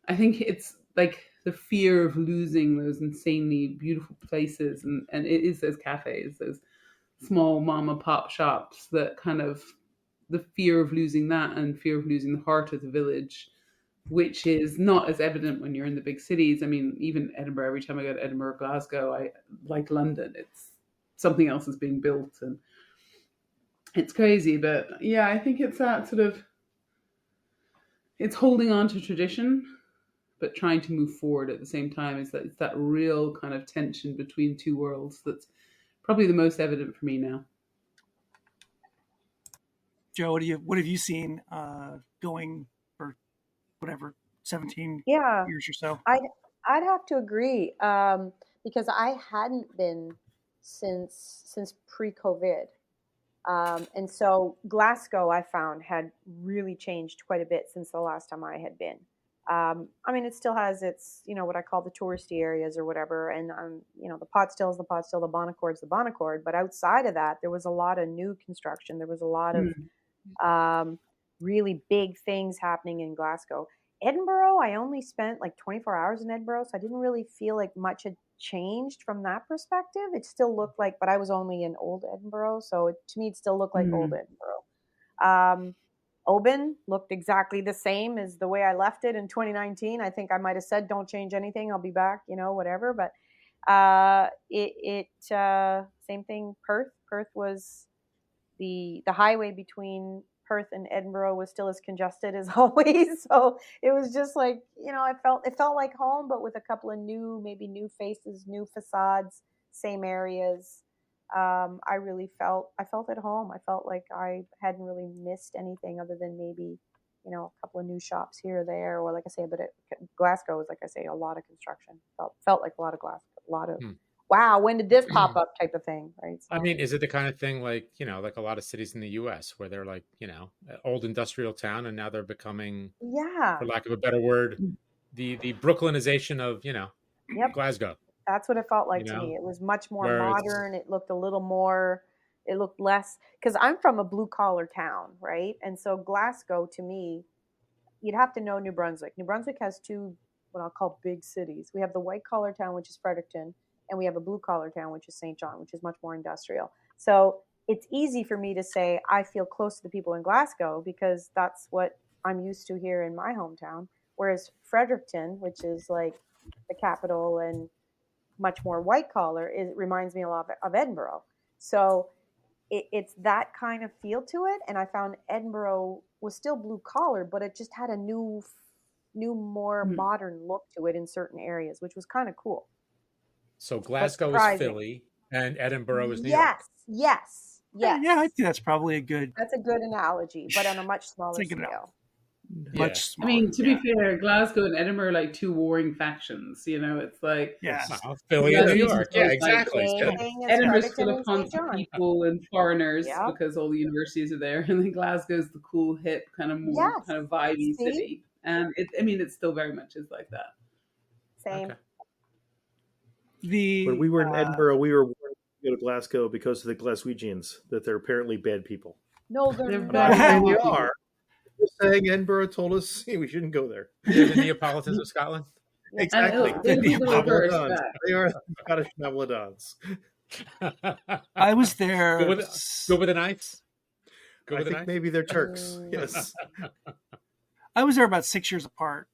I think it's like the fear of losing those insanely beautiful places, and it is those cafes, those small mom and pop shops, that kind of the fear of losing that and fear of losing the heart of the village, which is not as evident when you're in the big cities. I mean, even Edinburgh, every time I go to Edinburgh, Glasgow, I like London, it's something else is being built and it's crazy. But yeah, I think it's that sort of, it's holding on to tradition, but trying to move forward at the same time. It's that real kind of tension between two worlds that's probably the most evident for me now. Joe, what have you seen going for whatever 17 years or so? I'd have to agree because I hadn't been since pre-COVID, and so Glasgow I found had really changed quite a bit since the last time I had been. I mean, it still has its, what I call the touristy areas or whatever, and the Potstill's the Potstill, the Bonacord's the Bonacord, but outside of that, there was a lot of new construction. There was a lot of Really big things happening in Glasgow. Edinburgh, I only spent like 24 hours in Edinburgh, so I didn't really feel like much had changed from that perspective. It still looked like, but I was only in Old Edinburgh, so to me, it still looked like Old Edinburgh. Oban looked exactly the same as the way I left it in 2019. I think I might have said, "Don't change anything. I'll be back," whatever. But same thing. Perth was the highway between Perth and Edinburgh was still as congested as always. So it was just like, it felt like home, but with a couple of new faces, new facades, same areas. I felt at home. I felt like I hadn't really missed anything other than maybe, a couple of new shops here or there, or like I say, but Glasgow was, like I say, a lot of construction. Felt like a lot of wow, when did this pop up type of thing, right? So, I mean, is it the kind of thing like a lot of cities in the U.S. where they're like, old industrial town, and now they're becoming, for lack of a better word, the Brooklynization of, Glasgow. That's what it felt like to me. It was much more modern. It looked less, because I'm from a blue collar town, right? And so Glasgow, to me, you'd have to know New Brunswick. New Brunswick has two, what I'll call big cities. We have the white collar town, which is Fredericton, and we have a blue collar town, which is St. John, which is much more industrial. So it's easy for me to say I feel close to the people in Glasgow because that's what I'm used to here in my hometown. Whereas Fredericton, which is like the capital and much more white collar, it reminds me a lot of Edinburgh. So it's that kind of feel to it. And I found Edinburgh was still blue collar, but it just had a new, more modern look to it in certain areas, which was kind of cool. So Glasgow is Philly and Edinburgh is New York. Yes. Yeah, I think that's probably a good analogy, but on a much smaller scale. Much smaller. I mean, to be fair, Glasgow and Edinburgh are like two warring factions. It's like Philly and New York. Yeah, exactly. Edinburgh's full of constant people and foreigners because all the universities are there, and then Glasgow's the cool, hip, kind of more kind of vibey city. And it still very much is like that. Same. Okay. When we were in Edinburgh, we were warned to go to Glasgow because of the Glaswegians, that they're apparently bad people. No, they're not. And they are. They're saying Edinburgh told us we shouldn't go there. They're the Neapolitans of Scotland? Exactly. They are the Scottish Neapolitans. I was there. Go with the knights? I think maybe they're Turks. Yes. I was there about 6 years apart.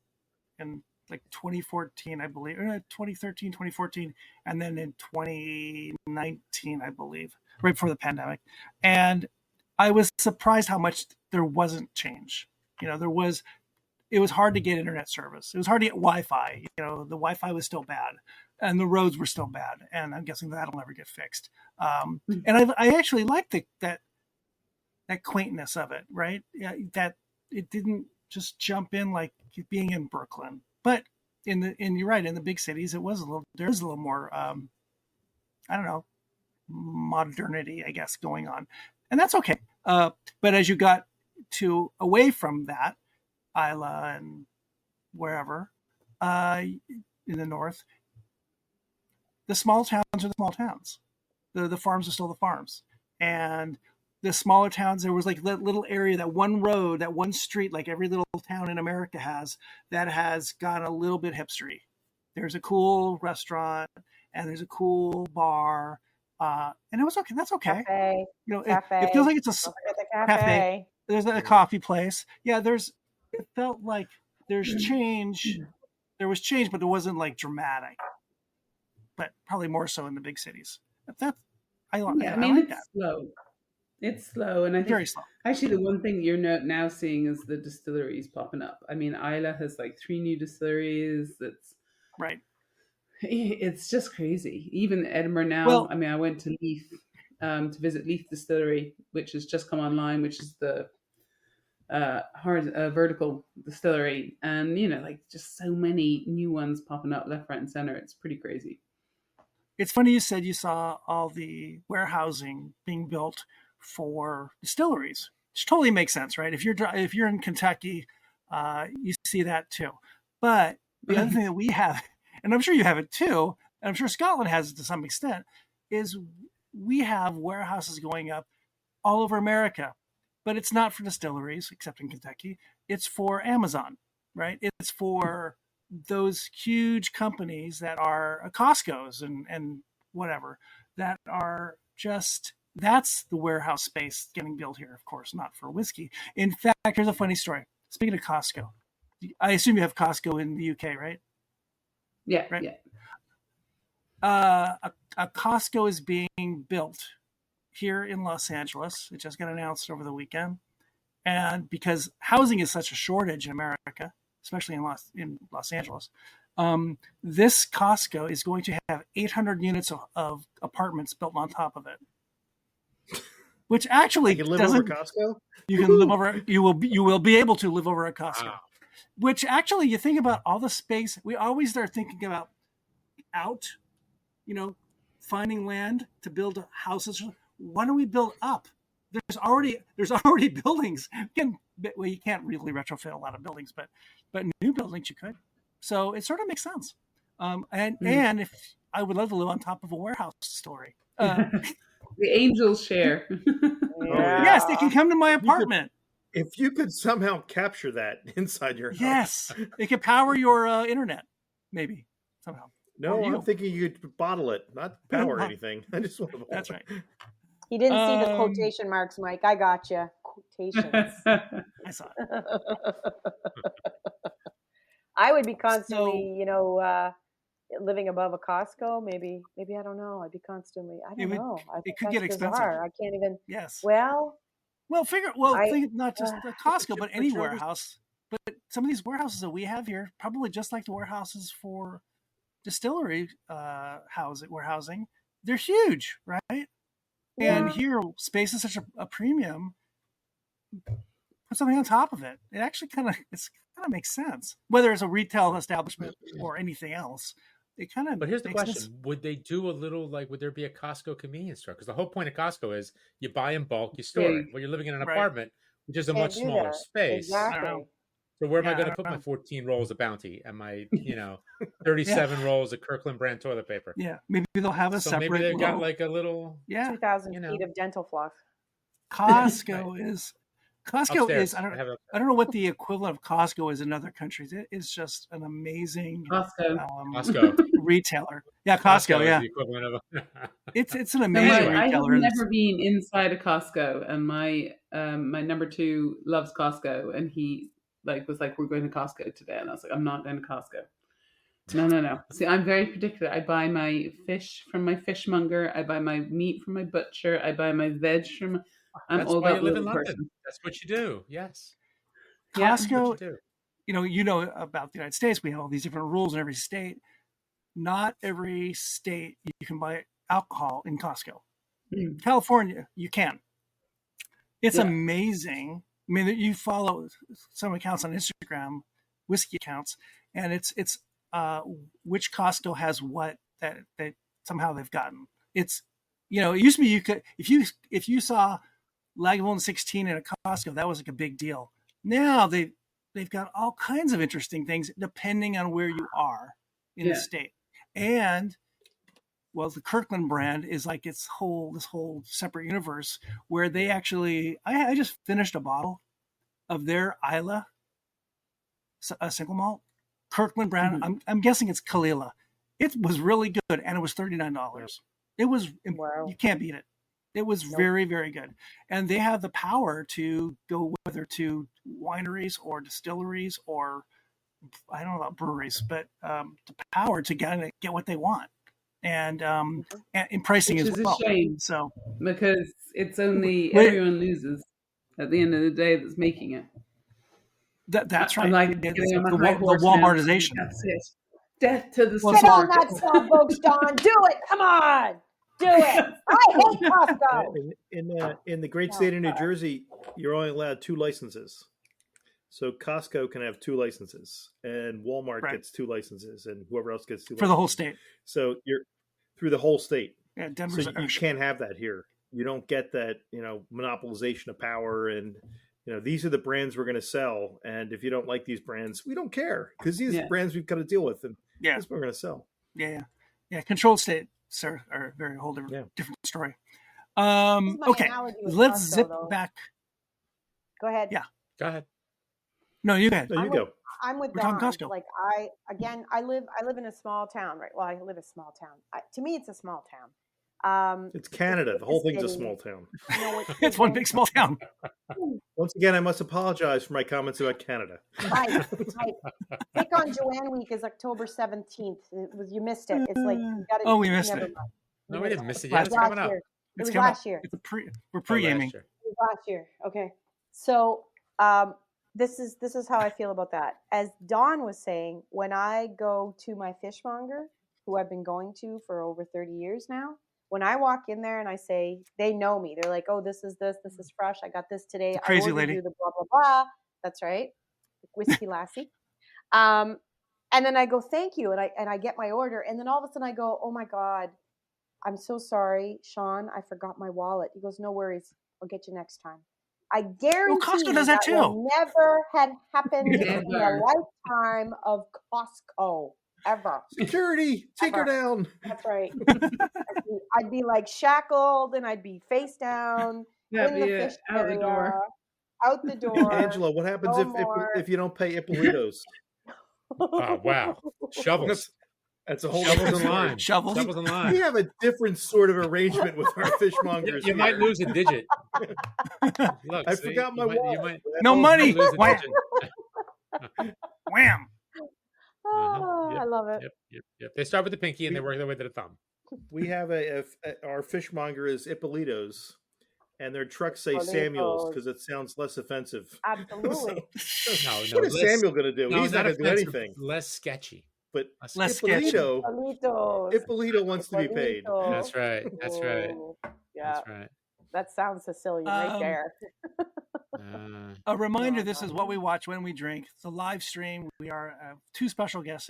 And like 2014, I believe, or 2013, 2014, and then in 2019, I believe, right before the pandemic. And I was surprised how much there wasn't change. It was hard to get internet service. It was hard to get Wi-Fi. The Wi-Fi was still bad and the roads were still bad. And I'm guessing that'll never get fixed. And I actually liked that quaintness of it, right? Yeah, that it didn't just jump in like being in Brooklyn. But you're right, in the big cities, there's a little more, modernity, I guess, going on. And that's okay. But as you got away from that, Isla and wherever, in the north, the small towns are the small towns. The farms are still the farms. And the smaller towns, there was like that little area, that one road, that one street, like every little town in America has, that has got a little bit hipstery. There's a cool restaurant and there's a cool bar, and it was okay. That's okay. Cafe, it feels like it's a cafe. There's a coffee place. Yeah, it felt like there's change. There was change, but it wasn't like dramatic. But probably more so in the big cities. I like that. Slow. It's slow, and I think very slow. Actually, the one thing you're now seeing is the distilleries popping up. I mean, Isla has like 3 new distilleries. That's right. It's just crazy. Even Edinburgh now. Well, I went to Leith to visit Leith Distillery, which has just come online, which is the vertical distillery, and just so many new ones popping up left, right, and center. It's pretty crazy. It's funny you said you saw all the warehousing being built for distilleries, which totally makes sense, right? If you're in Kentucky, you see that too. But the other thing that we have, and I'm sure you have it too, and I'm sure Scotland has it to some extent, is we have warehouses going up all over America. but it's not for distilleries, except in Kentucky. It's for Amazon, right? It's for those huge companies that are Costco's and whatever, that are just, that's the warehouse space getting built here, of course, not for whiskey. In fact, here's a funny story. Speaking of Costco, I assume you have Costco in the UK, right? Yeah, right? Yeah. A Costco is being built here in Los Angeles. It just got announced over the weekend. And because housing is such a shortage in America, especially in Los Angeles, this Costco is going to have 800 units of apartments built on top of it. Which actually you can live over Costco. You can live over. You will be able to live over a Costco. Wow. Which actually, you think about all the space. We always start thinking about finding land to build houses. Why don't we build up? There's already buildings. You can't really retrofit a lot of buildings, but new buildings you could. So it sort of makes sense. And if I would love to live on top of a warehouse story. The angels share. Yeah. Yes, they can come to my apartment. If you could somehow capture that inside your house. Yes, it could power your internet, maybe, somehow. No, I'm thinking you could bottle it, not power anything. I just want to bottle That's right. He didn't see the quotation marks, Mike. I got you. Quotations. I saw it. I would be constantly, living above a Costco. Maybe I don't know. I'd be constantly. I don't know. It could get expensive. I can't even. Yes. Think not just the Costco, but any warehouse. But some of these warehouses that we have here, probably just like the warehouses for distillery warehousing, they're huge, right? Yeah. And here, space is such a premium. Put something on top of it. It actually kind of makes sense. Whether it's a retail establishment or anything else, it kind of. But here's the question: would they do a little would there be a Costco convenience store? Because the whole point of Costco is you buy in bulk, you store it. Well, you're living in an apartment, which is a much smaller space. Exactly. So where am I going to put my 14 rolls of Bounty and my 37 rolls of Kirkland brand toilet paper? Yeah, maybe they'll have a separate. Maybe they've got like a little 2,000 feet of dental floss. Costco is. Upstairs. I don't know what the equivalent of Costco is in other countries. It is just an amazing Costco retailer. Yeah, Costco. Yeah, is the equivalent of it's an amazing retailer. I have never been inside a Costco, and my number 2 loves Costco, and he was like, we're going to Costco today, and I was like, I'm not going to Costco. No. See, I'm very particular. I buy my fish from my fishmonger. I buy my meat from my butcher. I buy my veg from. That's all about living in London. Person. That's what you do. Yes. Costco. You know about the United States. We have all these different rules in every state. Not every state you can buy alcohol in Costco. California, you can. It's amazing. I mean, you follow some accounts on Instagram, whiskey accounts, and it's which Costco has what that somehow they've gotten. It's it used to be you could if you saw Lagavulin 16 in a Costco, that was like a big deal. Now they've got all kinds of interesting things depending on where you are in the state. And the Kirkland brand is like this whole separate universe where they actually. I just finished a bottle of their Isla, a single malt Kirkland brand. Mm-hmm. I'm guessing it's Kalila. It was really good, and it was $39. It was you can't beat it. It was very, very good. And they have the power to go whether to wineries or distilleries or I don't know about breweries, but the power to get what they want. And in pricing as well. Which is a shame. So because it's only everyone loses at the end of the day that's making it. That's right. I'm like the Walmartization. That's it. Death to the Get on that song, folks, Don. Do it. Come on. Do it. I hate Costco. In the great state of New Jersey, you're only allowed 2 licenses. So Costco can have 2 licenses, and Walmart gets 2 licenses, and whoever else gets 2 licenses. For the whole state. So you're through the whole state. Yeah, Denver's so you can't have that here. You don't get that, monopolization of power, and these are the brands we're going to sell. And if you don't like these brands, we don't care because these are brands we've got to deal with, and that's what we're going to sell. Yeah. Controlled state. Sir, are a whole different story. Okay, let's zip back. Go ahead. Yeah. Go ahead. No, you go ahead. No, you go. I'm with We're talking Don. Costco. Like I live in a small town, right? Well, I live in a small town. To me, it's a small town. It's Canada. The whole thing's a city. small town. No, It's one big small town. Once again, I must apologize for my comments about Canada. Right. Pick on Joanne Week is October 17th. You missed it. It's like you got to. Oh, we missed it. Mind. No, we didn't miss it Yeah, yet. It's coming up. Year. It was coming last up. year. We're pre-gaming. It was last year. Okay. So this is how I feel about that. As Dawn was saying, when I go to my fishmonger, who I've been going to for over 30 years now, when I walk in there and I say, they know me. They're like, oh, this is fresh. I got this today. Crazy I ordered lady. you the blah, blah, blah. That's right. Whiskey lassie. And then I go, thank you. And I get my order. And then all of a sudden I go, oh my God, I'm so sorry, Sean. I forgot my wallet. He goes, no worries. I'll get you next time. I guarantee Costco does that too. will never had happened in a lifetime of Costco. Ever. Security, take her down. That's right. I'd be like shackled and I'd be face down in the fish area, out the door. Angela, what happens if you don't pay Ippolitos? Oh, wow. Shovels. That's a whole Shovels and lime. Shovels and lime. We have a different sort of arrangement with our fishmongers. You might lose a digit. Look, I forgot my wallet. No money. Lose a Wham. digit. Wham. Oh, Yep, I love it. Yep. They start with the pinky and they work their way to the thumb. We have our fishmonger is Ippolitos, and their trucks say Samuels because it sounds less offensive. Absolutely. What is Samuel going to do? No, He's not going to do anything. Less sketchy. But Less Ippolito sketchy. Ippolito wants to be paid. That's right. Yeah. That's right. That sounds Sicilian right there. A reminder, this is what we watch when we drink. It's a live stream. We are two special guests,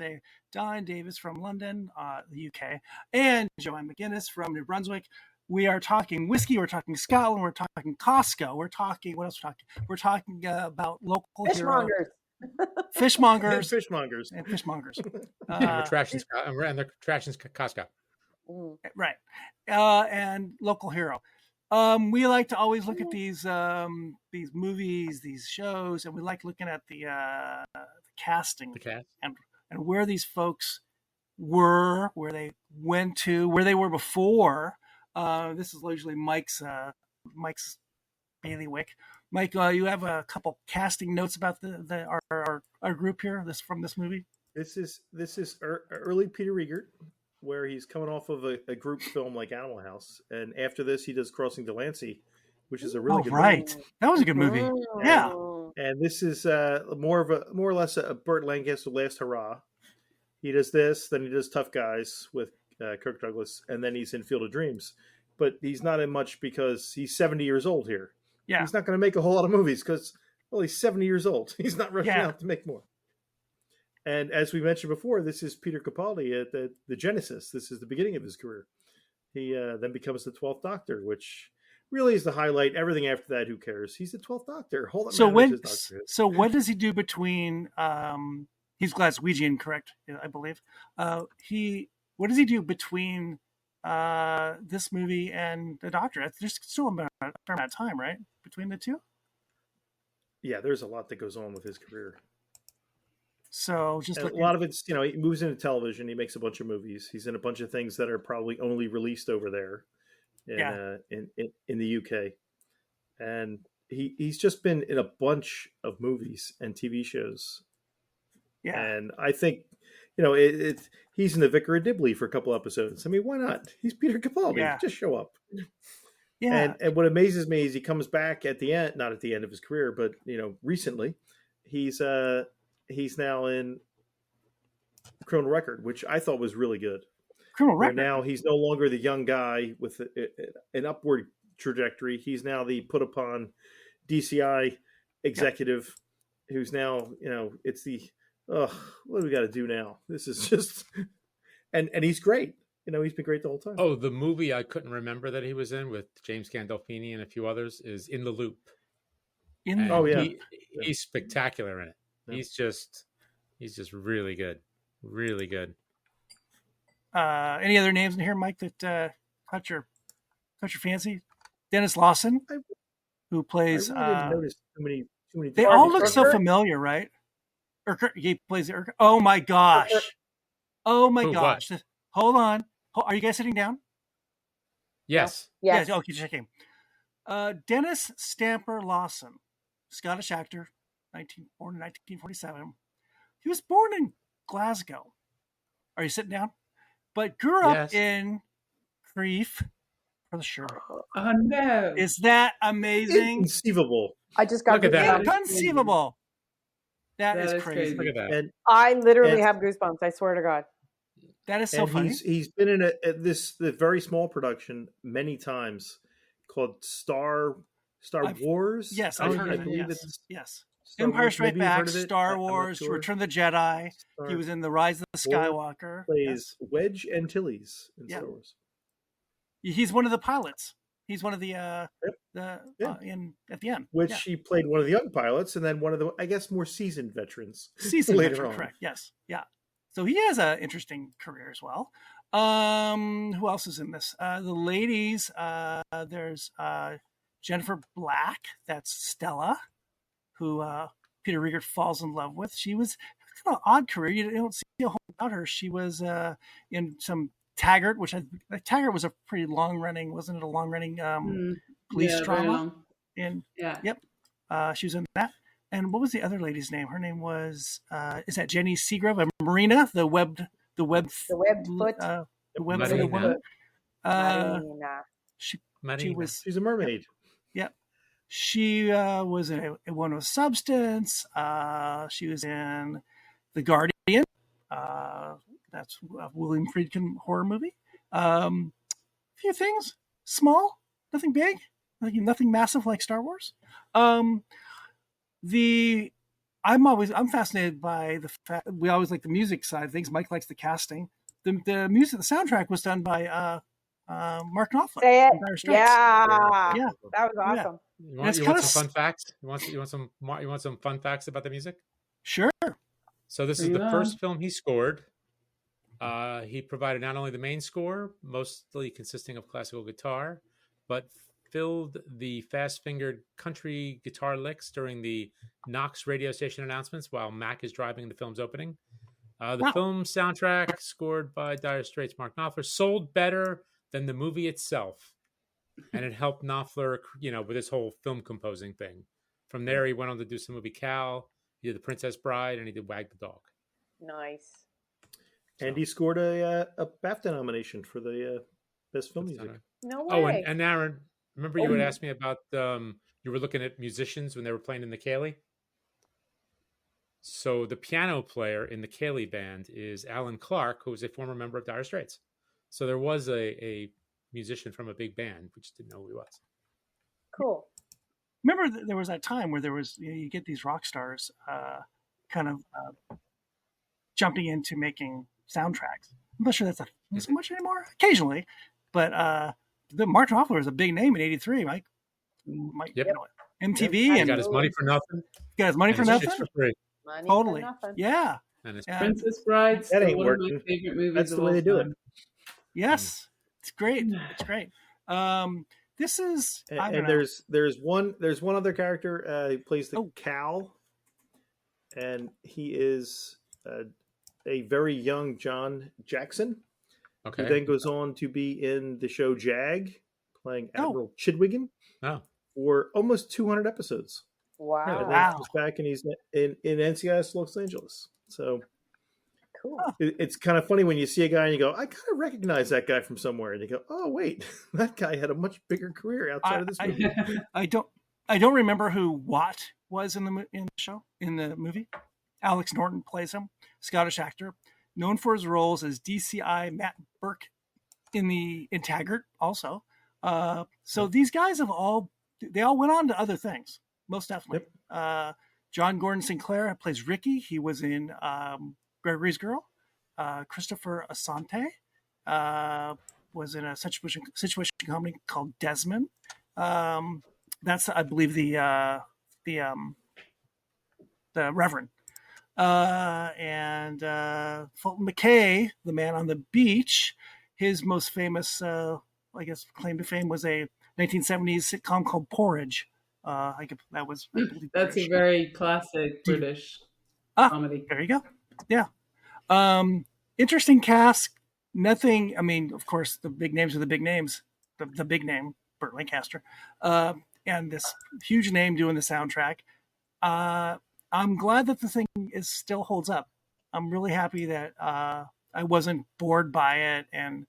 Don Davis from London, the UK, and Joanne McGinnis from New Brunswick. We are talking whiskey. We're talking Scotland. We're talking Costco. We're talking, what else we're talking? We're talking about local fishmongers. Fishmongers. Fishmongers. And fishmongers. And they're trashing Costco. Right. And local hero. We like to always look at these movies, these shows, and we like looking at the casting, and where these folks were, where they went to, where they were before. This is usually Mike's bailiwick. Mike, you have a couple casting notes about our group here. From this movie. This is early Peter Riegert, where he's coming off of a group film like Animal House, and after this he does Crossing Delancey, which is a really good movie. That was a good movie. Yeah. And this is more or less a Burt Lancaster Last Hurrah. He does this, then he does Tough Guys with Kirk Douglas, and then he's in Field of Dreams. But he's not in much because he's 70 years old here. Yeah. He's not going to make a whole lot of movies because, well, he's 70 years old. He's not rushing out to make more. And as we mentioned before, this is Peter Capaldi at the Genesis. This is the beginning of his career. He then becomes the 12th Doctor, which really is the highlight. Everything after that, who cares? He's the 12th Doctor. So what does he do between? He's Glaswegian, correct? I believe. What does he do between this movie and the Doctor? There's still a fair amount of time, right, between the two? Yeah, there's a lot that goes on with his career. So just a lot of it's, he moves into television. He makes a bunch of movies. He's in a bunch of things that are probably only released over there in the UK. And he's just been in a bunch of movies and TV shows. Yeah. And I think, he's in The Vicar of Dibley for a couple episodes. I mean, why not? He's Peter Capaldi. Yeah. Just show up. Yeah. And what amazes me is he comes back at the end, not at the end of his career, but, recently he's now in Criminal Record, which I thought was really good. Criminal Record. Now he's no longer the young guy with an upward trajectory. He's now the put upon DCI executive who's now, it's the, what do we got to do now? This is just, and he's great. He's been great the whole time. Oh, the movie I couldn't remember that he was in with James Gandolfini and a few others is In the Loop. He's spectacular in it. Yeah. He's just really good. Really good. Any other names in here, Mike, that caught your fancy? Dennis Lawson, who plays. I really didn't notice too many. They all look so familiar, right? Urquhart, he plays the Urquhart. Oh my gosh! Oh my gosh! What? Hold on. Are you guys sitting down? Yes. Yes. Okay, checking. Dennis Stamper Lawson, Scottish actor, born in 1947. He was born in Glasgow. Are you sitting down? But grew up in Crieff, for the sure. Oh no! Is that amazing? Inconceivable. I just got Inconceivable. That is crazy. Look at that. And I literally have goosebumps. I swear to God. That is so funny. He's been in the very small production many times called Star Wars. Yes, I've heard of it. Yes. Empire Strikes Back, Star Wars, Return of the Jedi. He was in The Rise of the Skywalker. Plays Wedge Antilles in Star Wars. He's one of the pilots. He's one of the at the end. Which he played one of the young pilots, and then one of the, I guess, more seasoned veterans. Later on, correct? Yes, yeah. So he has an interesting career as well. Who else is in this? The ladies. There's Jennifer Black. That's Stella, who Peter Riegert falls in love with. She was kind of an odd career. You don't see a whole lot about her. She was in some Taggart, Taggart was a pretty long-running, wasn't it a long-running police drama? Yep. She was in that. And what was the other lady's name? Her name was is that Jenny Seagrove? Marina, the webbed foot. She's a mermaid. Yep. She was in One with Substance. She was in The Guardian. That's a William Friedkin horror movie. A few things, small, nothing big, nothing massive like Star Wars. I'm fascinated by the fact we always like the music side of things. Mike likes the casting. The music, the soundtrack was done by Mark Knopfler. Say it. Yeah, that was awesome. Yeah. You want some fun facts? You want some fun facts about the music? Sure. So this is the first film he scored. He provided not only the main score, mostly consisting of classical guitar, but filled the fast-fingered country guitar licks during the Knox radio station announcements while Mac is driving the film's opening. The film soundtrack, scored by Dire Straits' Mark Knopfler, sold better than the movie itself. And it helped Knopfler, with his whole film composing thing. From there, he went on to do some movie Cal, he did The Princess Bride, and he did Wag the Dog. Nice. And he scored a BAFTA nomination for the best film music. No way. Oh, and Aaron, remember you had asked me about you were looking at musicians when they were playing in the Cayley? So the piano player in the Cayley band is Alan Clark, who was a former member of Dire Straits. So there was a musician from a big band, we just didn't know who he was. Cool. Remember there was that time where there was, you get these rock stars kind of jumping into making soundtracks. I'm not sure that's so much anymore. Occasionally, but the Mark Knopfler is a big name in '83. Mike, yep. MTV, and got his money for nothing. Got his money for nothing. For free. Money totally. for nothing. Yeah. And his Princess Bride. That ain't one working. of my favorite movies. That's the way they do it. Yes, it's great. It's great. This is and there's one other character who plays the Cal, and he is a very young John Jackson. Okay. Who then goes on to be in the show Jag, playing Admiral Chidwigan for almost 200 episodes. Wow! And he's back and he's in NCIS Los Angeles. So cool. It's kind of funny when you see a guy and you go, I kind of recognize that guy from somewhere, and you go, oh wait, that guy had a much bigger career outside of this movie. I don't remember who Watt was in the movie. Alex Norton plays him, Scottish actor, known for his roles as DCI Matt Burke in Taggart also. So these guys they all went on to other things, most definitely. Yep. John Gordon Sinclair plays Ricky. He was in Gregory's Girl. Christopher Asante was in a situation comedy called Desmond. That's, I believe, the Reverend. And Fulton McKay, the man on the beach, his most famous, claim to fame was a 1970s sitcom called Porridge. That was That's British. a very classic British comedy. There you go. Yeah. Interesting cast. Nothing. I mean, of course, the big names are the big names. The big name, Burt Lancaster, and this huge name doing the soundtrack. I'm glad that the thing still holds up. I'm really happy that I wasn't bored by it, and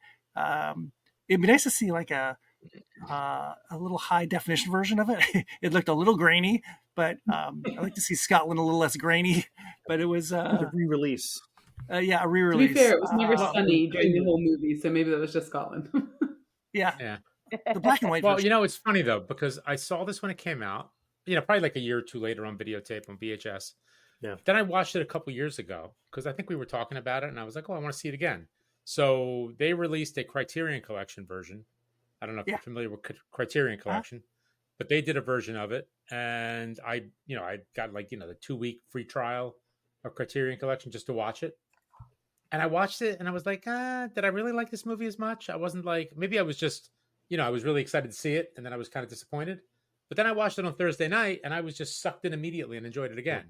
it'd be nice to see like a little high definition version of it. It looked a little grainy, but I like to see Scotland a little less grainy. But it was a re-release. A To re-release. be fair, it was never sunny during the whole movie, so maybe that was just Scotland. Yeah. The black and white Well, version. it's funny though, because I saw this when it came out, probably like a year or two later on videotape on VHS. Yeah. Then I watched it a couple years ago because I think we were talking about it and I was like, oh, I want to see it again. So they released a Criterion Collection version. I don't know if you're familiar with Criterion Collection, but they did a version of it. And I got like, the 2-week free trial of Criterion Collection just to watch it. And I watched it and I was like, did I really like this movie as much? I wasn't like, maybe I was just, I was really excited to see it. And then I was kind of disappointed. But then I watched it on Thursday night and I was just sucked in immediately and enjoyed it again.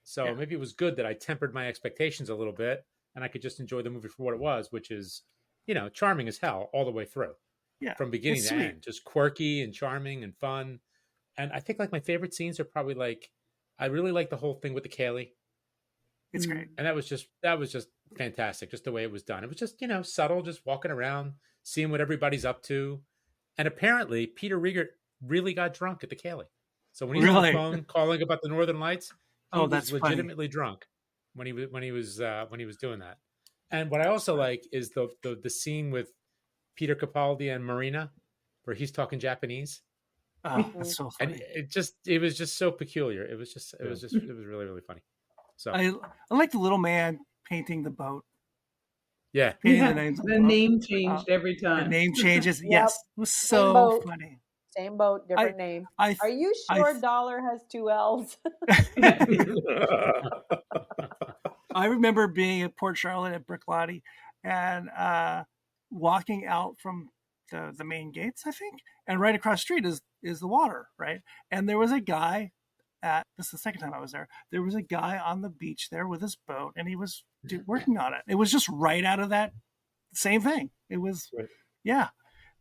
So maybe it was good that I tempered my expectations a little bit and I could just enjoy the movie for what it was, which is, charming as hell all the way through. Yeah. From beginning to end. Just quirky and charming and fun. And I think like my favorite scenes are probably like, I really like the whole thing with the Kaylee. It's great. And that was just fantastic, just the way it was done. It was just, subtle, just walking around, seeing what everybody's up to. And apparently Peter Riegert really got drunk at the Kaylee. So when he's on the phone calling about the Northern Lights, he was legitimately drunk when he was doing that. And what I also like is the scene with Peter Capaldi and Marina, where he's talking Japanese. Oh, that's so funny. And it was just so peculiar. It was really, really funny. So I like the little man painting the boat. Yeah. The name changed every time. The name changes. Yes. It was so funny. Same boat, different name. Are you sure Dollar has 2 L's? I remember being at Port Charlotte at Bricklottie and walking out from the main gates, I think, and right across the street is the water, right? And there was a guy this is the second time I was there. There was a guy on the beach there with his boat, and he was working on it. It was just right out of that same thing. It was,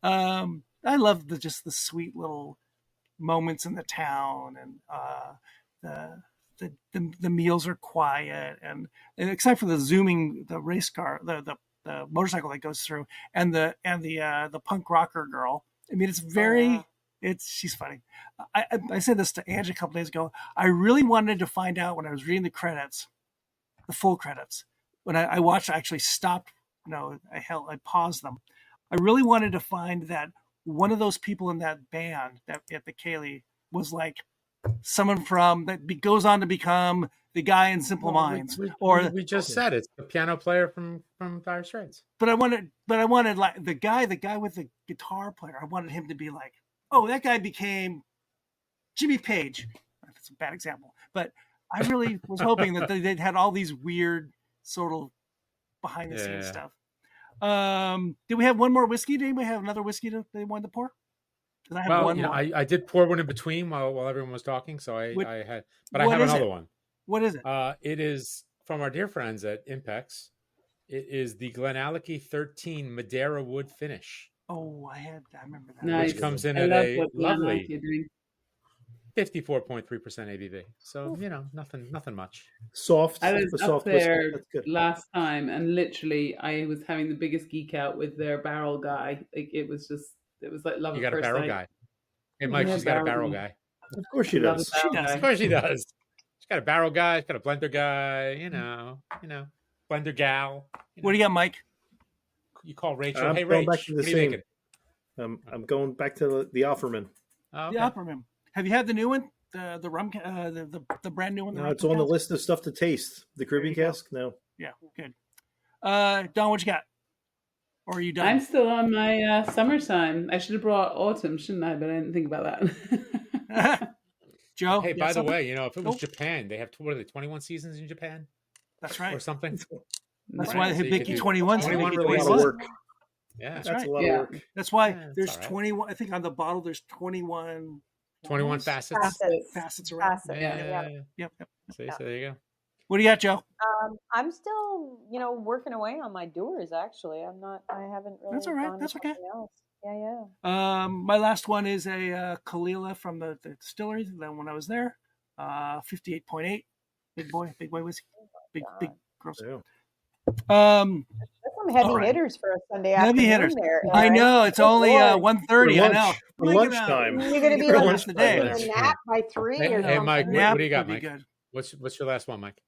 I love the sweet little moments in the town, and the meals are quiet, and except for the race car, the motorcycle that goes through, and the punk rocker girl. I mean, it's very. She's funny. I said this to Angie a couple days ago. I really wanted to find out when I was reading the credits, the full credits. When I watched, I actually stopped. I paused them. I really wanted to find that one of those people in that band that at the Kaylee was like someone that goes on to become the guy in Simple Minds. We just said it's the piano player from Dire Straits. But I wanted like the guy with the guitar player. I wanted him to be like, oh, that guy became Jimmy Page. That's a bad example. But I really was hoping that they'd had all these weird sort of behind the scenes stuff. Did we have one more whiskey? Did anybody have another whiskey they wanted to pour? I have one more. I did pour one in between while everyone was talking. So I have another one. What is it? It is from our dear friends at Impex. It is the Glenallachie 13 Madeira Wood Finish. Oh, I remember that. Nice. Which comes in at a lovely 54.3% ABV. So, nothing much. Soft. I was soft up there whiskey. last time, and literally I was having the biggest geek out with their barrel guy. Like it was like love at first sight. You got a barrel guy. Hey, Mike, she's got a barrel guy. Of course she does. Of course she does. She's got a barrel guy. She's got a blender guy. Blender gal. What do you got, Mike? You call Rachel. I'm hey, going Rach, back to the same. I'm going back to the Offerman. Oh, okay. The Offerman. Have you had the new one? The rum, the brand new one? No, it's on the list of stuff to taste. The Caribbean cask? No. Yeah, good. Don, what you got? Or are you done? I'm still on my summertime. I should have brought autumn, shouldn't I? But I didn't think about that. Joe? Hey, by the way, if it was Japan, they have 21 seasons in Japan? That's right. Or something? That's why they Hibiki 21. 21 releases. A lot of work. Yeah, that's right. A lot of work. That's why there's 21. I think on the bottle there's 21 21 facets. Facets around. Facets. Yeah. Yep. See, so there you go. What do you got, Joe? I'm still, working away on my doors. Actually, I haven't really. That's all right. Gone That's to okay. something else. Yeah. My last one is a Kalila from the distillery. Then when I was there, 58.8, big boy whiskey, big gross. Yeah. That's some heavy right. hitters for a Sunday Heavy afternoon. hitters. There, I know it's only 1:30. I know. For lunchtime. You're going to be For like lunchtime, taking that's a nap by 3 Hey, or hey, something. Mike, what do you got, would be Mike? good. What's your last one, Mike?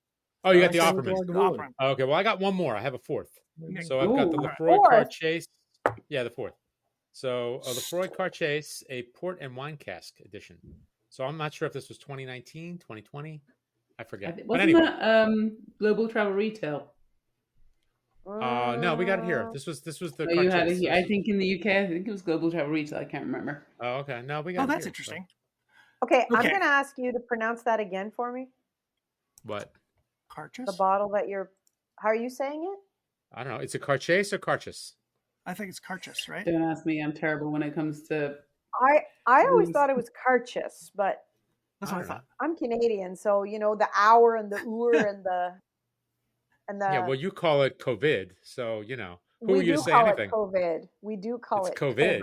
Oh, you got the Offerman. Offerman. Oh, okay, well, I got one more. I have a fourth. So I've got the Ooh. Lefroy Fourth? Car Chase. Yeah, the fourth. So Lefroy Car Chase, a port and wine cask edition. So I'm not sure if this was 2019, 2020. I forget. But Wasn't anyway. that Global Travel Retail? No, we got it here. This was the. Oh, you Car had it Chase. here. I think in the UK, I think it was Global Travel Retail. I can't remember. Oh, okay. No, we got. Oh, it that's here, interesting. Okay, I'm Okay. going to ask you to pronounce that again for me. What? Carchas? The bottle that you're. How are you saying it? I don't know. It's a Car Chase or Carchas? I think it's Carchas, right? Don't ask me. I'm terrible when it comes to. I always thought it was Carchas, but That's what I thought. I'm Canadian, so the hour and the and the Yeah, well, you call it COVID, so who are we you do to say call anything? it COVID. We do call It's it COVID.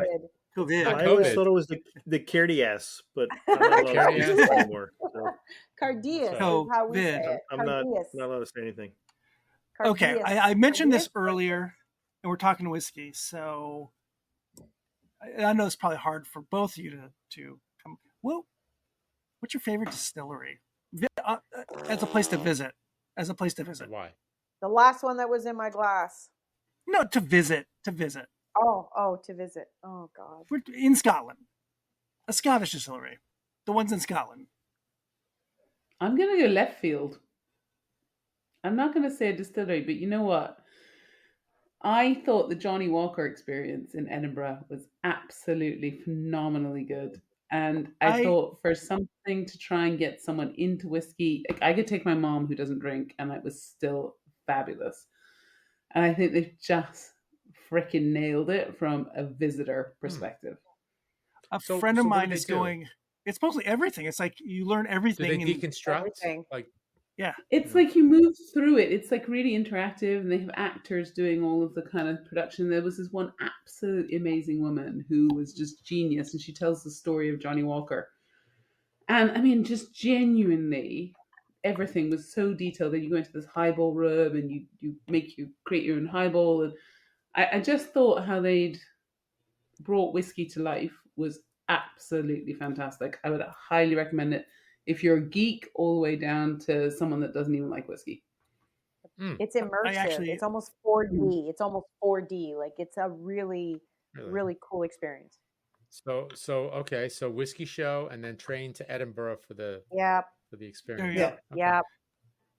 COVID. Not I always COVID. thought it was the Cardias, but I'm not allowed to use it anymore. So Cardias is COVID. how we say it. I'm not Cardias. allowed to say anything. Okay, Cardias. I mentioned this Cardias? earlier, and we're talking whiskey, so I know it's probably hard for both of you to come. Well, what's your favorite distillery as a place to visit? Why? The last one that was in my glass. No, to visit. Oh, to visit. Oh God. We're in Scotland, a Scottish distillery, the ones in Scotland. I'm going to go left field. I'm not going to say a distillery, but you know what? I thought the Johnny Walker experience in Edinburgh was absolutely phenomenally good. And I thought for something to try and get someone into whiskey, like I could take my mom who doesn't drink and it was still fabulous. And I think they've just freaking nailed it from a visitor perspective. A friend of mine is going, it's mostly everything. It's like you learn everything. Do they deconstruct? Everything. Yeah. It's like you move through it. It's like really interactive, and they have actors doing all of the kind of production. There was this one absolutely amazing woman who was just genius, and she tells the story of Johnny Walker. And I mean, just genuinely, everything was so detailed that you go into this highball room and you create your own highball. And I just thought how they'd brought whiskey to life was absolutely fantastic. I would highly recommend it if you're a geek all the way down to someone that doesn't even like whiskey. It's immersive. It's almost 4D. It's almost 4D. Like it's a really cool experience. So okay, so whiskey show and then train to Edinburgh for the experience. Yeah.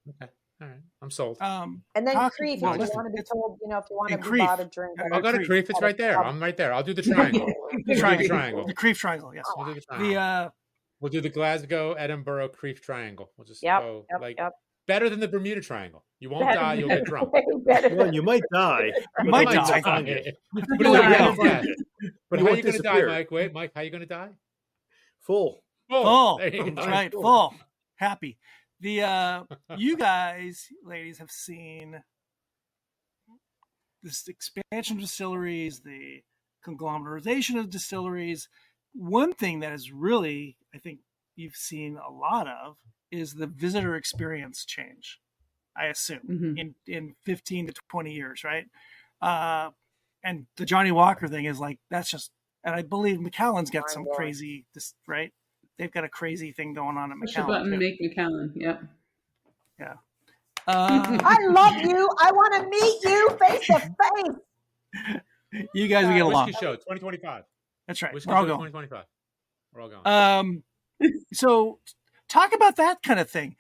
Okay. All right. I'm sold. And then Creef, if you want to be told, if you want to be bought a drink. I'll go to Creef. It's right there. I'm right there. I'll do the triangle. The Creef triangle, yes. We'll do the triangle. We'll do the Glasgow, Edinburgh, Creef triangle. We'll just go better than the Bermuda Triangle. You won't die. You'll get drunk. Well, you might die. You might die. But how are you going to die, Mike? Wait, Mike, how are you going to die? Full. That's right. Full. Happy. You guys, ladies, have seen this expansion of distilleries, the conglomerization of distilleries. One thing that is really, I think you've seen a lot of is the visitor experience change, I assume, in 15 to 20 years, right? And the Johnny Walker thing is like, that's just, and I believe Macallan's got some crazy, right? They've got a crazy thing going on at Push Macallan. a button, make Macallan, yep. Yeah. I love you. I want to meet you face to face. You guys will get along. Whiskey show 2025. That's right. Whiskey We're all show going. 2025. We're all going. So talk about that kind of thing.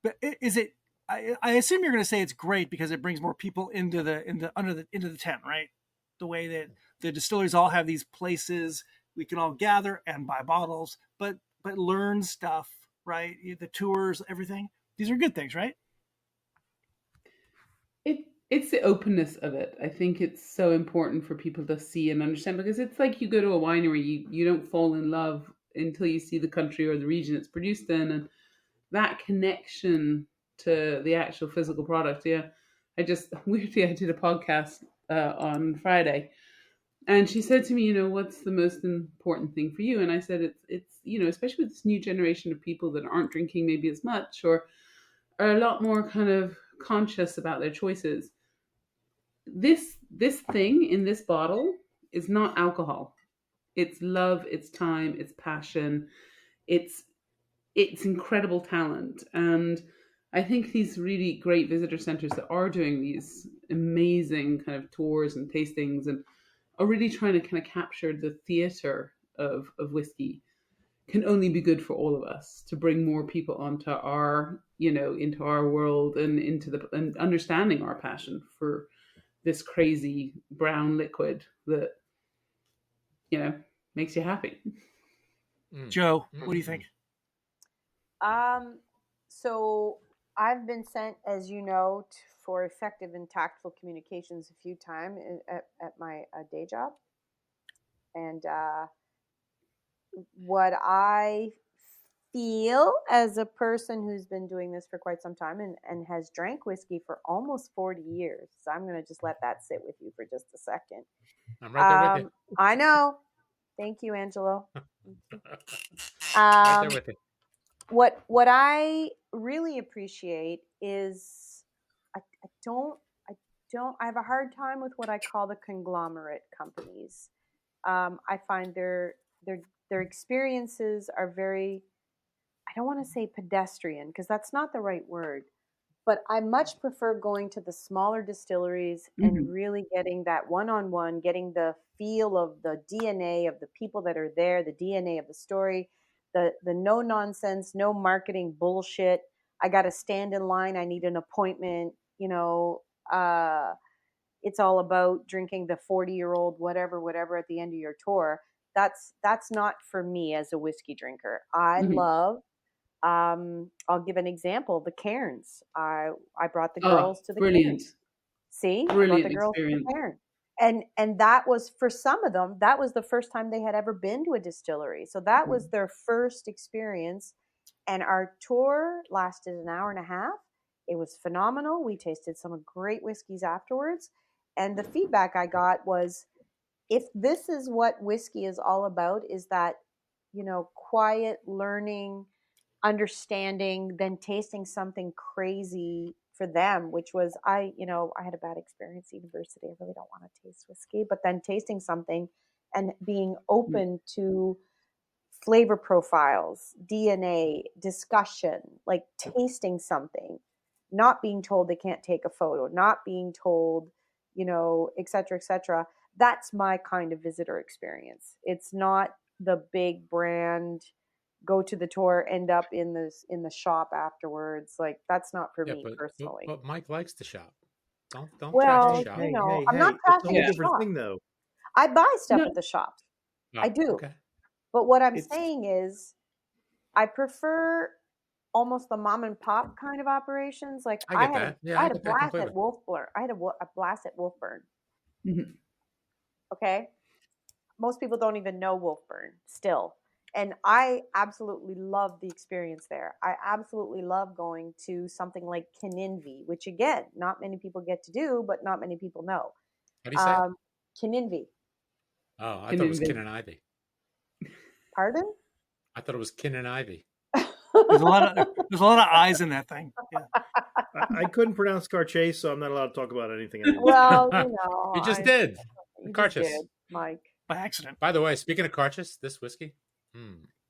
But is it? I assume you're going to say it's great because it brings more people into the tent, right? The way that the distilleries all have these places we can all gather and buy bottles, but learn stuff, right? The tours, everything. These are good things, right? It's the openness of it. I think it's so important for people to see and understand, because it's like you go to a winery, you don't fall in love until you see the country or the region it's produced in, and that connection to the actual physical product. Yeah, I did a podcast on Friday, and she said to me, what's the most important thing for you? And I said, it's especially with this new generation of people that aren't drinking maybe as much, or are a lot more kind of conscious about their choices. This thing in this bottle is not alcohol. It's love, it's time, it's passion, it's incredible talent. And I think these really great visitor centers that are doing these amazing kind of tours and tastings and are really trying to kind of capture the theater of whiskey can only be good for all of us, to bring more people onto our, into our world and and understanding our passion for this crazy brown liquid that, makes you happy. Joe, what do you think? So I've been sent, as you know, for effective and tactful communications a few times at my day job. And what I feel as a person who's been doing this for quite some time and has drank whiskey for almost 40 years. So I'm going to just let that sit with you for just a second. I'm right there with you. I know. Thank you, Angelo. Right there with you. What I really appreciate is I have a hard time with what I call the conglomerate companies. I find their experiences are very, I don't want to say pedestrian because that's not the right word, but I much prefer going to the smaller distilleries and really getting that one-on-one, getting the feel of the DNA of the people that are there, the DNA of the story, the no nonsense, no marketing bullshit. I got to stand in line. I need an appointment. It's all about drinking the 40-year-old whatever at the end of your tour. That's not for me as a whiskey drinker. I love. I'll give an example. The cairns. I brought the girls to the cairns. See, brilliant I brought the girls experience. to the cairn. And that was, for some of them, that was the first time they had ever been to a distillery. So that was their first experience. And our tour lasted an hour and a half. It was phenomenal. We tasted some great whiskeys afterwards. And the feedback I got was, if this is what whiskey is all about, is that, quiet learning, understanding, then tasting something crazy for them, which was, I had a bad experience at university. I really don't want to taste whiskey, but then tasting something and being open to flavor profiles, DNA, discussion, like tasting something, not being told they can't take a photo, not being told, et cetera, et cetera. That's my kind of visitor experience. It's not the big brand, go to the tour, end up in the shop afterwards. Like, that's not for me personally. But Mike likes to shop. Don't well, trash the shop. I'm not trashing the different shop. thing, though. I buy stuff at the shops. Oh, I do. Okay. But what I'm saying is, I prefer almost the mom and pop kind of operations. Like I had a blast at Wolfburn. I had a blast at Wolfburn. Mm-hmm. Okay. Most people don't even know Wolfburn still. And I absolutely love the experience there. I absolutely love going to something like Kininvie, which again, not many people get to do, but not many people know. How do you say? Kininvie. Oh, I thought it was Kin and Ivy. Pardon? I thought it was Kin and Ivy. There's a lot of eyes in that thing. Yeah. I couldn't pronounce Cartier, so I'm not allowed to talk about anything anymore. Well, you just did. Cartier, Mike. By accident. By the way, speaking of Cartier, this whiskey,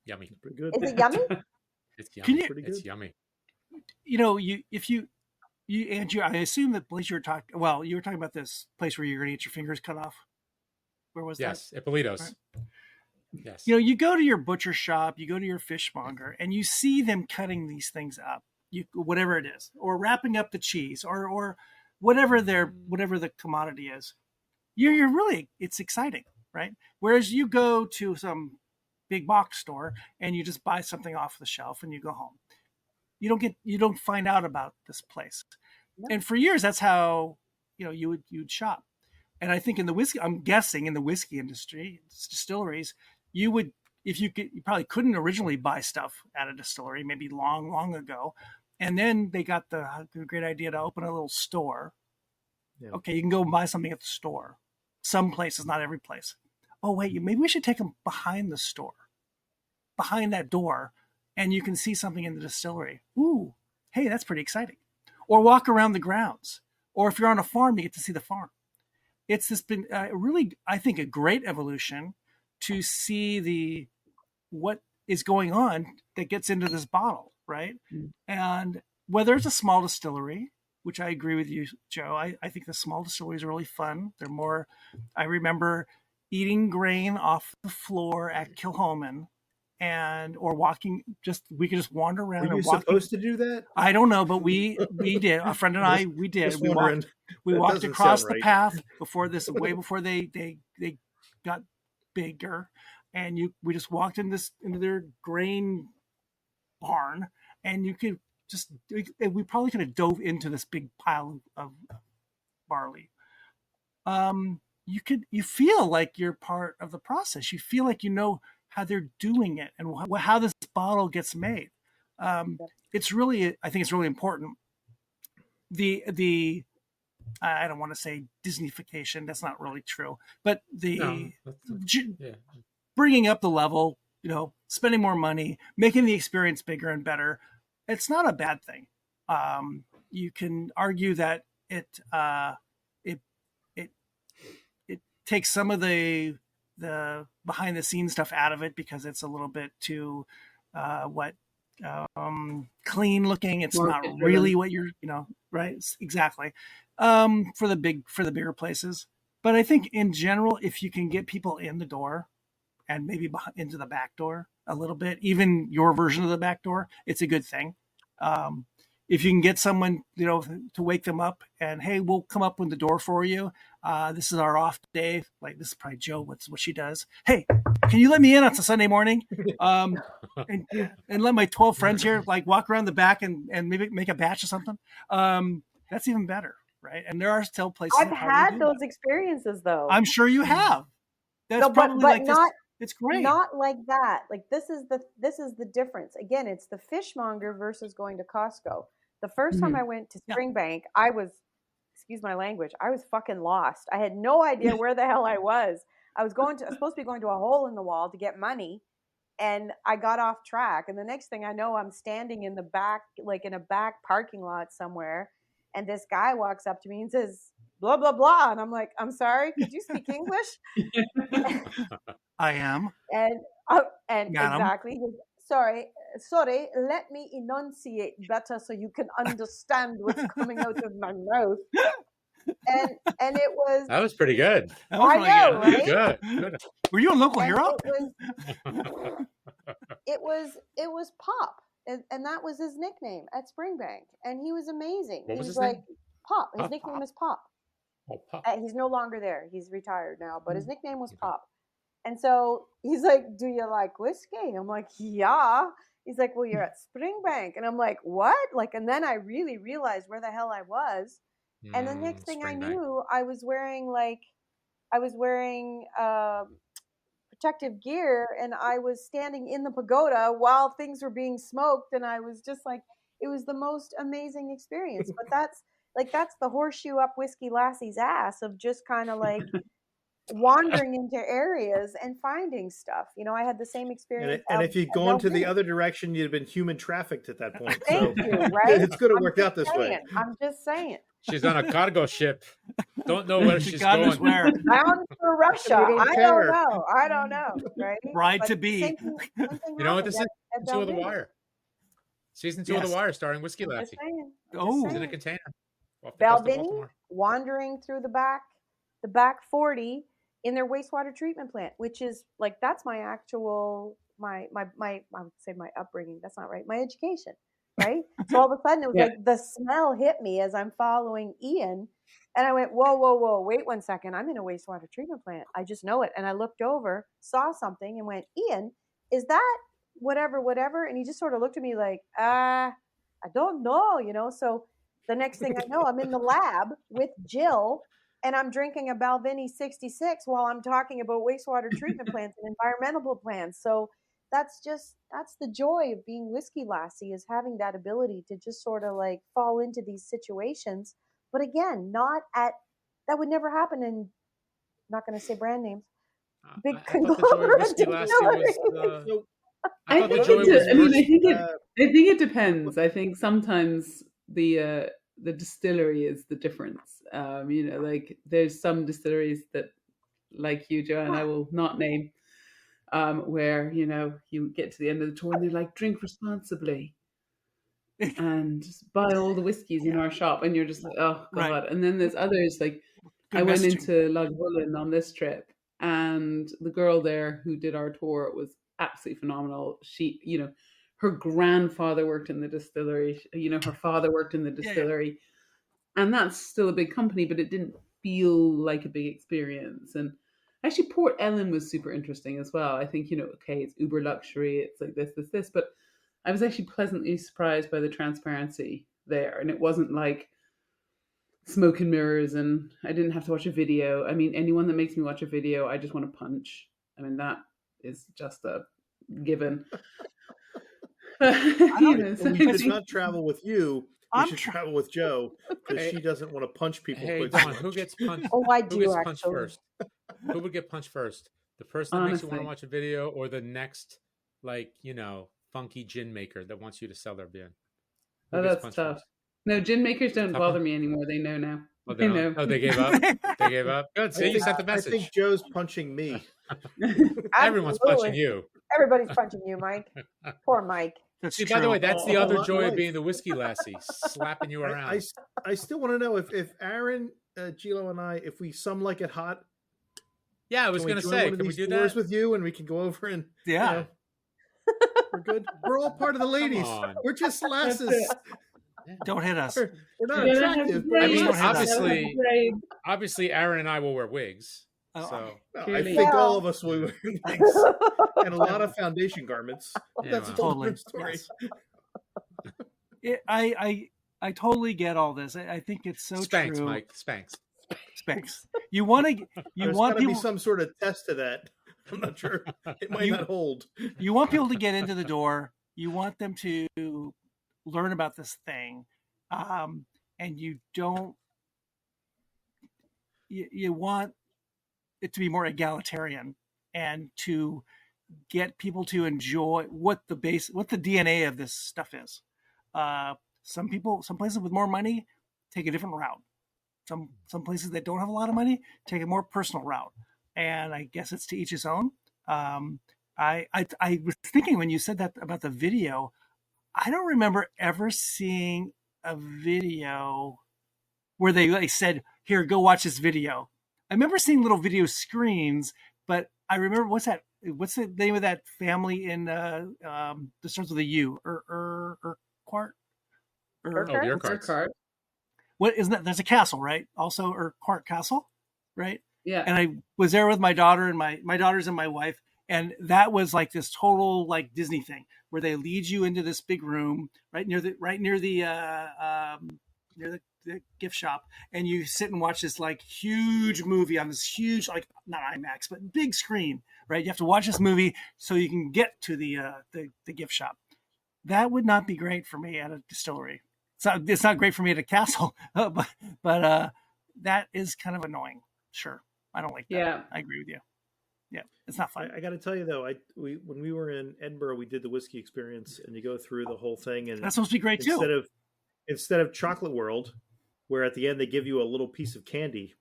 yummy. Pretty good. Is it yummy? It's yummy. It's yummy. Andrew, I assume that place you were talking about this place where you're going to get your fingers cut off. Where was that? Yes, Ippolito's. Right. Yes. You go to your butcher shop, you go to your fishmonger, and you see them cutting these things up, whatever it is, or wrapping up the cheese, or whatever the commodity is. You're really, it's exciting, right? Whereas you go to some big box store and you just buy something off the shelf and you go home. You don't find out about this place. No. And for years, that's how you'd shop. And I think I'm guessing in the whiskey industry, distilleries, you would you probably couldn't originally buy stuff at a distillery, maybe long, long ago. And then they got the great idea to open a little store. Yeah. Okay, you can go buy something at the store. Some places, not every place. Oh, wait, maybe we should take them behind the store, behind that door, and you can see something in the distillery. Ooh, hey, that's pretty exciting. Or walk around the grounds. Or if you're on a farm, you get to see the farm. It's been really, I think, a great evolution to see what is going on that gets into this bottle, right? Mm. And whether it's a small distillery, which I agree with you, Joe, I think the small distilleries are really fun. They're more, I remember eating grain off the floor at Kilhoman or walking, we could just wander around. Were you supposed to do that? I don't know, but we did. A friend and I, we did. We walked across the path way before they got bigger. And we just walked into their grain barn, and you could we probably could have dove into this big pile of barley. You feel like you're part of the process. You feel like you know how they're doing it and how this bottle gets made. It's really, I think it's really important. The I don't want to say Disneyfication. That's not really true, but bringing up the level, spending more money, making the experience bigger and better. It's not a bad thing. You can argue that it takes some of the behind the scenes stuff out of it because it's a little bit too clean looking. It's not really what you're, right? Exactly. For the bigger places. But I think in general, if you can get people in the door and maybe into the back door a little bit, even your version of the back door, it's a good thing. If you can get someone, to wake them up and, hey, we'll come up with the door for you. This is our off day. Like, this is probably Joe, what she does. Hey, can you let me in on a Sunday morning? And let my 12 friends here, walk around the back and maybe make a batch or something. That's even better, right? And there are still places. I've had those experiences, though. I'm sure you have. That's probably not. It's great. Not like that. Like this is the difference. Again, it's the fishmonger versus going to Costco. The first time I went to Springbank, I was, excuse my language, I was fucking lost. I had no idea where the hell I was. I was supposed to be going to a hole in the wall to get money, and I got off track. And the next thing I know, I'm standing in the back, in a back parking lot somewhere, and this guy walks up to me and says, blah, blah, blah. And I'm like, I'm sorry, could you speak English? I am. And exactly. Sorry, let me enunciate better so you can understand what's coming out of my mouth. And it was... That was pretty good. I know, right? Good. Were you a local hero? It was Pop. And that was his nickname at Springbank. And he was amazing. What was his name? Pop. His nickname is Pop. Oh, Pop. He's no longer there. He's retired now. But his nickname was Pop. And so he's like, do you like whiskey? I'm like, yeah. He's like, well, you're at Springbank. And I'm like, what? And then I really realized where the hell I was. And the next thing I knew, I was wearing protective gear, and I was standing in the pagoda while things were being smoked. And I was just like, it was the most amazing experience. But that's the horseshoe up Whiskey Lassie's ass of just kind of wandering into areas and finding stuff. I had the same experience. And if you'd gone to the other direction, you'd have been human trafficked at that point. Thank you, right? It's going to work out this way. I'm just saying. She's on a cargo ship. Don't know where she's going. Bound for Russia. I don't know. Right? Bride to be. You know what this is? Season 2 of The Wire. Season 2 of The Wire, starring Whiskey Lassie. It's in a container. Balvenie wandering through the back 40 in their wastewater treatment plant, which is that's my actual my I would say my upbringing. That's not right. My education. Right. So all of a sudden it was the smell hit me as I'm following Ian, and I went, whoa, wait 1 second. I'm in a wastewater treatment plant. I just know it. And I looked over, saw something, and went, Ian, is that whatever? And he just sort of looked at me like, I don't know, So the next thing I know, I'm in the lab with Jill, and I'm drinking a Balvenie 66 while I'm talking about wastewater treatment plants and environmental plants. So that's the joy of being whiskey lassie, is having that ability to just sort of like fall into these situations. But again, that would never happen in, not going to say brand names, big I thought the joy of whiskey lassie was. I thought the joy was. I think it depends. I think sometimes the distillery is the difference. Like there's some distilleries that, like you, Joanne, I will not name, where you get to the end of the tour and they're like, drink responsibly and buy all the whiskeys in our shop, and you're just like, oh god. Right. And then there's others like I went into Lagavulin on this trip, and the girl there who did our tour was absolutely phenomenal. She, her grandfather worked in the distillery, her father worked in the distillery, and that's still a big company, but it didn't feel like a big experience. And actually Port Ellen was super interesting as well. I think, okay, it's uber luxury, it's like this, but I was actually pleasantly surprised by the transparency there. And it wasn't like smoke and mirrors, and I didn't have to watch a video. I mean, anyone that makes me watch a video, I just want to punch. I mean, that is just a given. We should not travel with you. We should travel with Jo, because she doesn't want to punch people. Hey, Dawn, who gets punched? Oh, I do. Who gets actually. punched first? Who would get punched first? The person that makes you want to watch a video, or the next, funky gin maker that wants you to sell their beer? Oh, that's tough. First? No, gin makers don't bother me anymore. They know now. Oh, they know. Oh, they gave up. They gave up. Good. See, you sent the message. I think Joe's punching me. Everyone's punching you. Everybody's punching you, Mike. Poor Mike. See, by the way, that's the other joy of being the whiskey lassie, slapping you around. I still want to know if Aaron, Gilo, and I, if we some like it hot. Yeah, I was going to say, can we do that with you, and we can go over and we're good. We're all part of the ladies. We're just lasses. Don't hit us. We're not attractive. I mean, obviously, Aaron and I will wear wigs. So I think all of us will wear wigs and a lot of foundation garments. Yeah, that's a totally story. Yes. I totally get all this. I think it's so Spanx, true. Mike. Spanx. You want people to be some sort of test to that. I'm not sure. It might not hold. You want people to get into the door. You want them to learn about this thing, and you don't. You want it to be more egalitarian, and to get people to enjoy what the DNA of this stuff is. Some places with more money take a different route. Some places that don't have a lot of money take a more personal route, and I guess it's to each his own. I was thinking when you said that about the video, I don't remember ever seeing a video where they said, "Here, go watch this video." I remember seeing little video screens, but I remember what's the name of that family in that starts with a U? Urquhart? Urquhart. What isn't that? There's a castle, right? Also, Urquhart Castle, right? Yeah. And I was there with my daughter and my daughters and my wife, and that was like this total like Disney thing where they lead you into this big room right near the gift shop, and you sit and watch this like huge movie on this huge, like not IMAX but big screen, right? You have to watch this movie so you can get to the gift shop. That would not be great for me at a distillery. It's not great for me at a castle, but that is kind of annoying. Sure, I don't like that. Yeah, I agree with you. Yeah, it's not fun. I got to tell you though, when we were in Edinburgh, we did the whiskey experience, and you go through the whole thing, and that's supposed to be great too. Instead of Chocolate World, where at the end they give you a little piece of candy,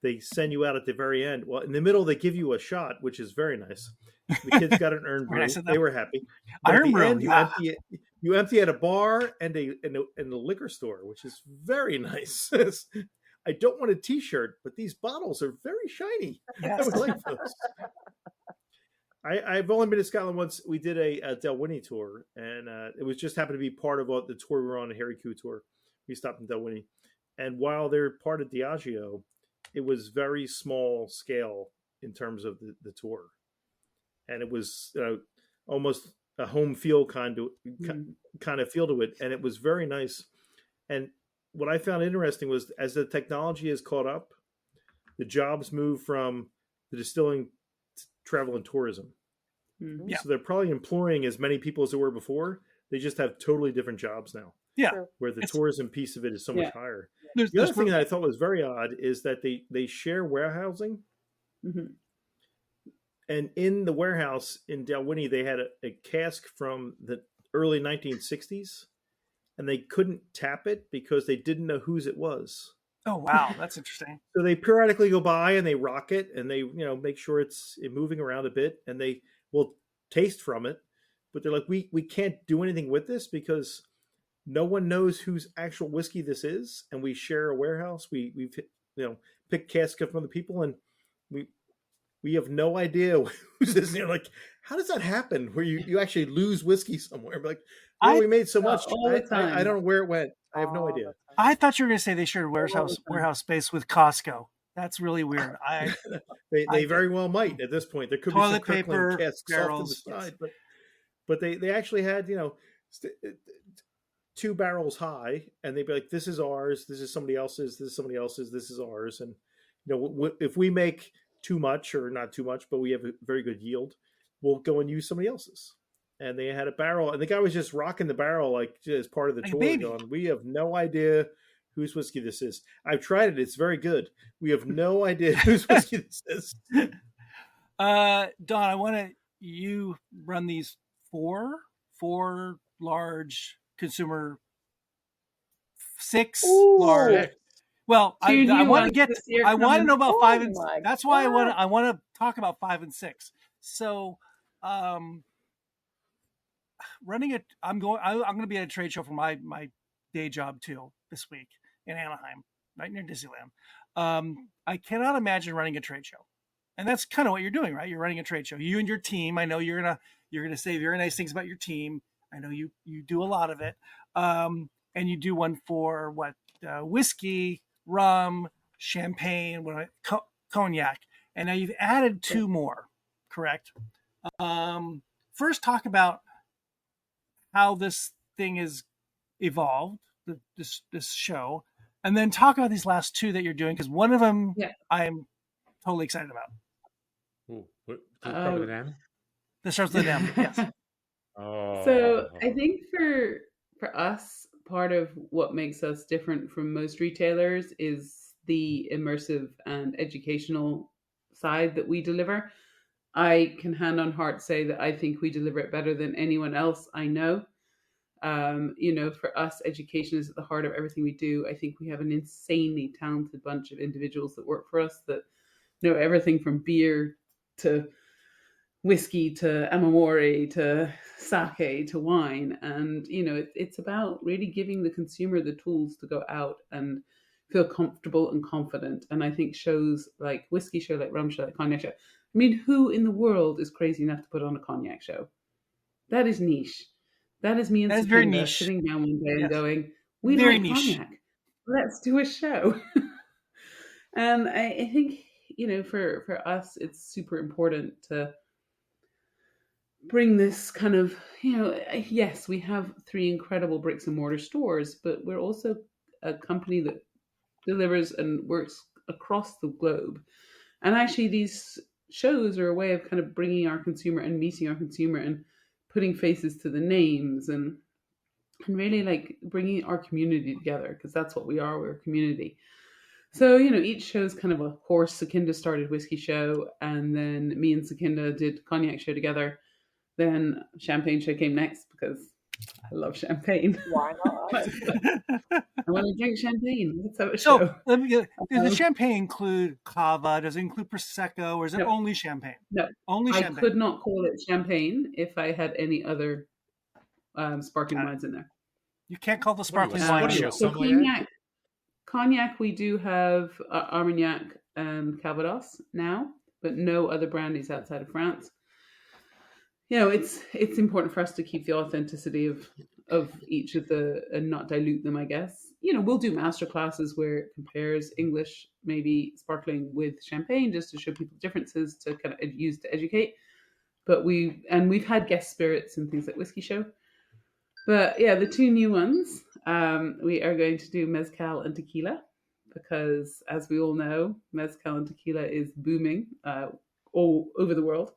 they send you out at the very end. Well, in the middle they give you a shot, which is very nice. The kids got an earned brew. They were happy. But at the end, you empty at a bar and a liquor store, which is very nice. I don't want a T-shirt, but these bottles are very shiny. Yes. I would like those. I've only been to Scotland once. We did a Dalwhinnie tour, and it was just happened to be part of the tour we were on, a Harry Coo tour. We stopped in Dalwhinnie, and while they're part of Diageo, it was very small scale in terms of the tour, and it was almost a home feel kind of feel to it, and it was very nice. And what I found interesting was as the technology has caught up, the jobs move from the distilling to travel and tourism. Yeah. So they're probably employing as many people as they were before. They just have totally different jobs now. Yeah. Where the tourism piece of it is so much higher. The other thing that I thought was very odd is that they share warehousing. Mm-hmm. And in the warehouse in Dalwhinnie, they had a cask from the early 1960s, and they couldn't tap it because they didn't know whose it was. Oh, wow. That's interesting. So they periodically go by and they rock it, and they make sure it's moving around a bit, and they will taste from it. But they're like, we can't do anything with this because no one knows whose actual whiskey this is, and we share a warehouse. We've picked casks up from the people, and we have no idea who's this. And you're like, how does that happen? Where you actually lose whiskey somewhere? Like, we made so much. I don't know where it went. I have no idea. I thought you were going to say they shared warehouse space with Costco. That's really weird. They very well might at this point. There could toilet be some paper, casks barrels, off to the side, but they actually had 2 barrels high, and they'd be like, "This is ours. This is somebody else's. This is somebody else's. This is ours." And if we make too much or not too much, but we have a very good yield, we'll go and use somebody else's. And they had a barrel, and the guy was just rocking the barrel like as part of the tour, going, "We have no idea whose whiskey this is. I've tried it; it's very good. We have no idea whose whiskey this is." Don, I want you run these four large consumer, 6 large. Well, I want to I want to know about 5 and 6. That's why I want to talk about 5 and 6. So, running it, I'm going to be at a trade show for my day job too this week in Anaheim, right near Disneyland. I cannot imagine running a trade show, and that's kind of what you're doing, right? You're running a trade show. You and your team. I know you're gonna say very nice things about your team. I know you do a lot of it, and you do one for whiskey, rum, champagne, cognac, and now you've added 2 more, correct? First, talk about how this thing has evolved, this show, and then talk about these last 2 that you're doing, because one of them I'm totally excited about. Ooh, start with an M? This starts with an M, yes. Oh. So I think for us, part of what makes us different from most retailers is the immersive and educational side that we deliver. I can hand on heart say that I think we deliver it better than anyone else I know. For us, education is at the heart of everything we do. I think we have an insanely talented bunch of individuals that work for us that know everything from beer to whiskey to amamori to sake to wine. And, it's about really giving the consumer the tools to go out and feel comfortable and confident. And I think shows like whiskey show, like rum show, like cognac show. I mean, who in the world is crazy enough to put on a cognac show? That is niche. That is me and Sakinda sitting down one day and going, we like cognac. Let's do a show. And I think, for us, it's super important to bring this kind of, yes, we have 3 incredible bricks and mortar stores, but we're also a company that delivers and works across the globe. And actually these shows are a way of kind of bringing our consumer and meeting our consumer and putting faces to the names and really like bringing our community together, because that's what we are. We're a community. So, each show is kind of a course. Sakinda started whiskey show, and then me and Sakinda did cognac show together. Then champagne show came next because I love champagne. Why not? I want to drink champagne. Let's have a show. So, does the champagne include cava? Does it include prosecco, or is it only champagne? No, only champagne. I could not call it champagne if I had any other sparkling wines in there. You can't call the sparkling wine show. So cognac, we do have Armagnac and Calvados now, but no other brandies outside of France. It's important for us to keep the authenticity of each of and not dilute them, I guess. We'll do master classes where it compares English, maybe sparkling with champagne, just to show people differences to kind of use to educate. But we've had guest spirits and things like Whiskey Show. But yeah, the 2 new ones, we are going to do mezcal and tequila, because, as we all know, mezcal and tequila is booming all over the world.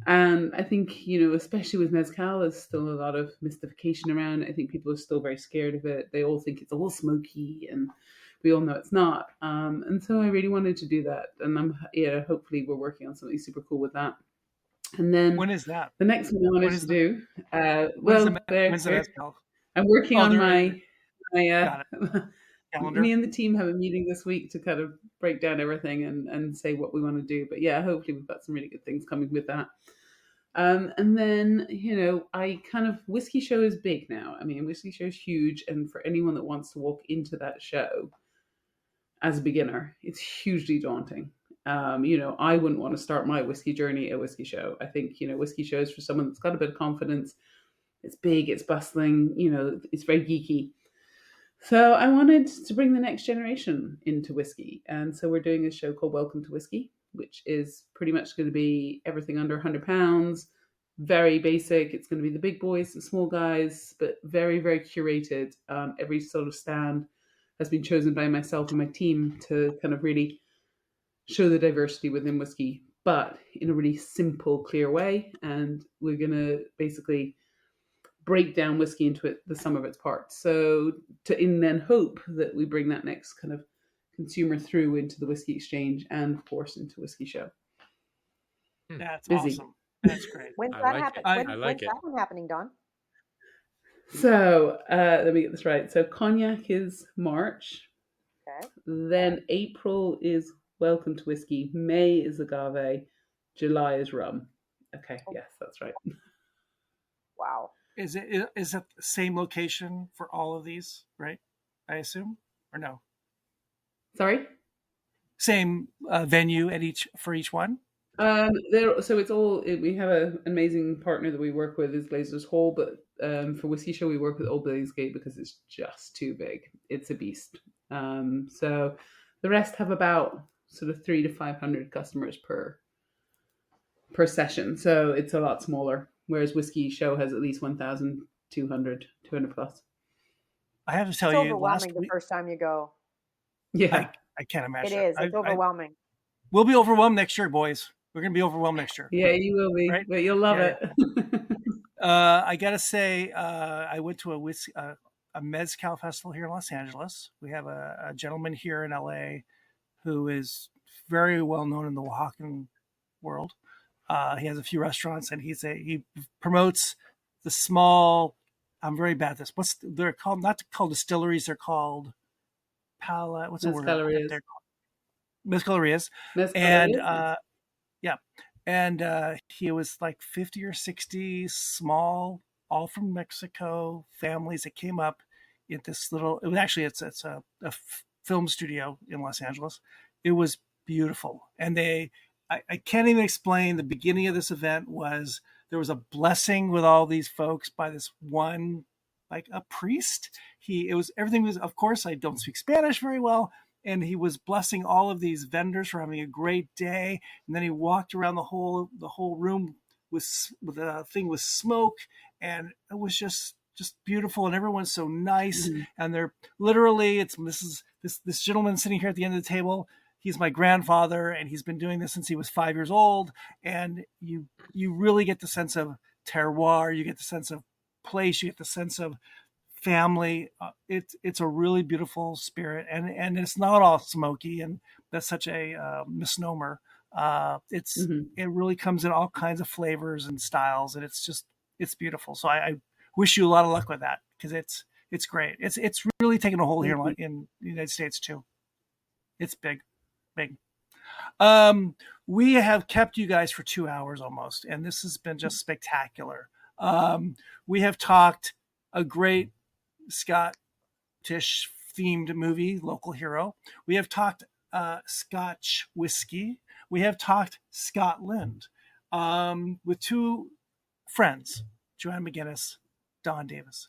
And I think, especially with mezcal, there's still a lot of mystification around it. I think people are still very scared of it. They all think it's all smoky, and we all know it's not. And so I really wanted to do that. And hopefully we're working on something super cool with that. And then when is that? The next one I wanted to do. When's the mezcal? I'm working on my calendar. Me and the team have a meeting this week to kind of break down everything and say what we want to do. But yeah, hopefully we've got some really good things coming with that. And then, Whiskey Show is big now. I mean, Whiskey Show is huge. And for anyone that wants to walk into that show as a beginner, it's hugely daunting. I wouldn't want to start my whiskey journey at Whiskey Show. I think, Whiskey Show is for someone that's got a bit of confidence. It's big, it's bustling, it's very geeky. So I wanted to bring the next generation into whiskey. And so we're doing a show called Welcome to Whiskey, which is pretty much going to be everything under 100 pounds, very basic. It's going to be the big boys, the small guys, but very, very curated. Every sort of stand has been chosen by myself and my team to kind of really show the diversity within whiskey, but in a really simple, clear way. And we're going to basically break down whiskey into the sum of its parts. So in then hope that we bring that next kind of consumer through into the Whiskey Exchange and, of course, into Whiskey Show. That's busy. Awesome. That's great. When's that happening? When's that one happening, Dawn? So let me get this right. So cognac is March. Okay. Then April is Welcome to Whiskey. May is agave. July is rum. Okay. Yes, that's right. Wow. Is it the same location for all of these, right? I assume, or no? Sorry? Same venue for each one? So it's all, we have an amazing partner that we work with is Glazers Hall, but for Whiskey Show we work with Old Billingsgate because it's just too big. It's a beast. So the rest have about sort of 300 to 500 customers per session. So it's a lot smaller. Whereas Whiskey Show has at least 1,200, 200 plus. I have to tell it's you, overwhelming the first time you go. Yeah, I can't imagine. It is. It's overwhelming. We'll be overwhelmed next year, boys. We're going to be overwhelmed next year. Yeah, you will be, right? But you'll love it. I got to say, I went to a mezcal festival here in Los Angeles. We have a gentleman here in LA who is very well known in the Oaxacan world. He has a few restaurants, and he promotes the small. I'm very bad at this. They're called? Not called distilleries. They're called what's the word? Mezcalerias. And and he was like 50 or 60 small, all from Mexico families that came up in this little. It was actually it's a film studio in Los Angeles. It was beautiful, and I can't even explain. The beginning of this event was there was a blessing with all these folks by this one, like a priest. Everything was, of course, I don't speak Spanish very well. And he was blessing all of these vendors for having a great day. And then he walked around the whole room with a thing with smoke. And it was just beautiful. And everyone's so nice. Mm-hmm. And they're literally, this gentleman sitting here at the end of the table. He's my grandfather, and he's been doing this since he was 5 years old. And you really get the sense of terroir. You get the sense of place. You get the sense of family. It's a really beautiful spirit, and it's not all smoky, and that's such a misnomer. It really comes in all kinds of flavors and styles, and it's beautiful. So I wish you a lot of luck with that, because it's great. It's really taken a hold here in the United States too. It's big. We have kept you guys for 2 hours almost, and this has been just spectacular. We have talked a great Scottish themed movie, Local Hero. We have talked Scotch whiskey. We have talked Scotland with two friends, Johanne McGinnis, Dawn Davis.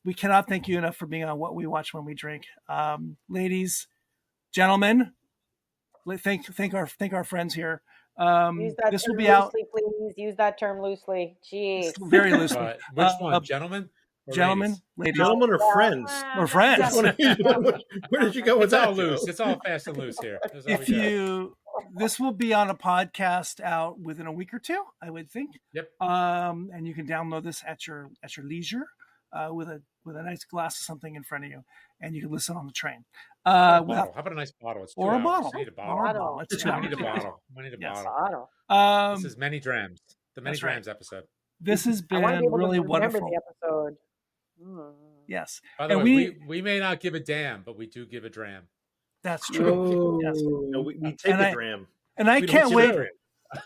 We cannot thank you enough for being on What We Watch When We Drink. Ladies, gentlemen, thank our friends here. This will be out. Please use that term loosely. Jeez. Very loosely. Which one, gentlemen? Gentlemen, ladies. Gentlemen or friends? Or friends. Where did you go with It's that? all loose. It's all fast and loose here. This will be on a podcast out within a week or two, I would think. Yep. And you can download this at your leisure, with a nice glass of something in front of you, and you can listen on the train. How about a nice bottle? It's 2 or a hours. bottle. I need a bottle. Or a bottle. It's 2 I hours. need a bottle. I need a Yes. bottle. This is Many Drams. The Many Drams episode. This has been really wonderful. The episode. Yes. By the way, we may not give a damn, but we do give a dram. That's true. Yes. No, we take a dram. And I can't wait.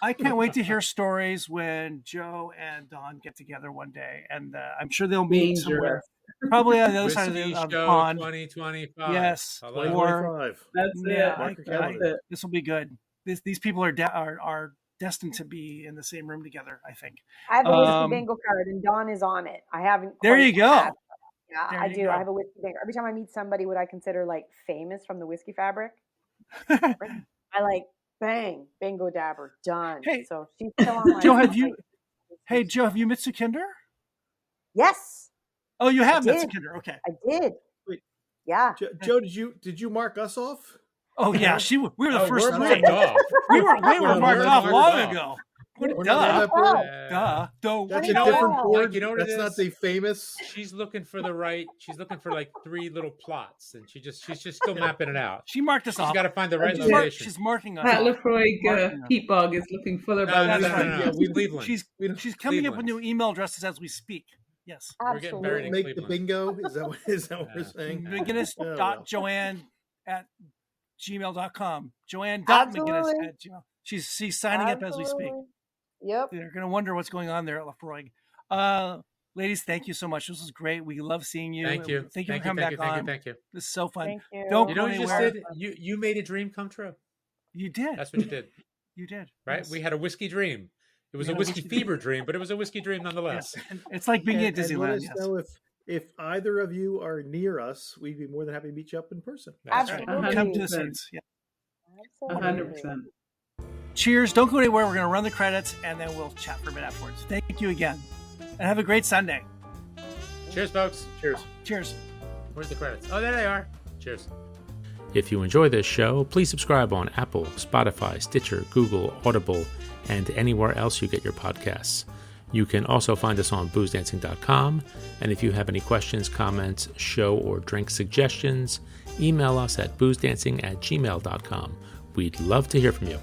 I can't wait to hear stories when Joe and Don get together one day, and I'm sure they'll meet somewhere, probably on the other side of the pond. 2025. Yes, 2025. That's it. This will be good. These people are destined to be in the same room together, I think. I have a whiskey bingo card, and Dawn is on it. I haven't. There you go. Yeah, I do. I have a whiskey bingo. Every time I meet somebody, what I consider like famous from the whiskey fabric, I like bang, bingo dabber, done. Hey, so she's still on my. Joe, have you met Sukhinder? Yes. Oh, you have met Sukhinder. Okay. I did. Wait. Yeah. Joe, did you mark us off? Oh yeah, we were the first one. We were marked off long ago. Duh. That's a different board. You know what That's it is? not the famous. She's looking for like 3 little plots, and she's just still mapping it out. She marked us off. She's got to find the right location. She's marking us. Pat Lefroy, Pete Bog is looking further back. No. Cleveland. She's coming up with new email addresses as we speak. Yes. We're getting buried in Make Cleveland. the bingo. Is that what we're saying? McGinnis.Joanne@gmail.com. Joanne.McGinnis@gmail. She's signing up as we speak. Yep. They're going to wonder what's going on there at Lefroy. Ladies, thank you so much. This was great. We love seeing you. Thank you. Thank you for coming back on. Thank you. This is so fun. Thank you. Don't You know go what you just anywhere. did? You made a dream come true. You did. That's what you did. You did. Right? Yes. We had a whiskey dream. It was a whiskey fever dream, but it was a whiskey dream nonetheless. Yes. It's like being at And let Disneyland. us know if either of you are near us, we'd be more than happy to meet you up in person. That's right. Absolutely. Come to the States. Yeah. 100%. Cheers. Don't go anywhere. We're going to run the credits, and then we'll chat for a bit afterwards. Thank you again. And have a great Sunday. Cheers, folks. Cheers. Where's the credits? Oh, there they are. Cheers. If you enjoy this show, please subscribe on Apple, Spotify, Stitcher, Google, Audible, and anywhere else you get your podcasts. You can also find us on boozedancing.com. And if you have any questions, comments, show or drink suggestions, email us at boozedancing@gmail.com. We'd love to hear from you.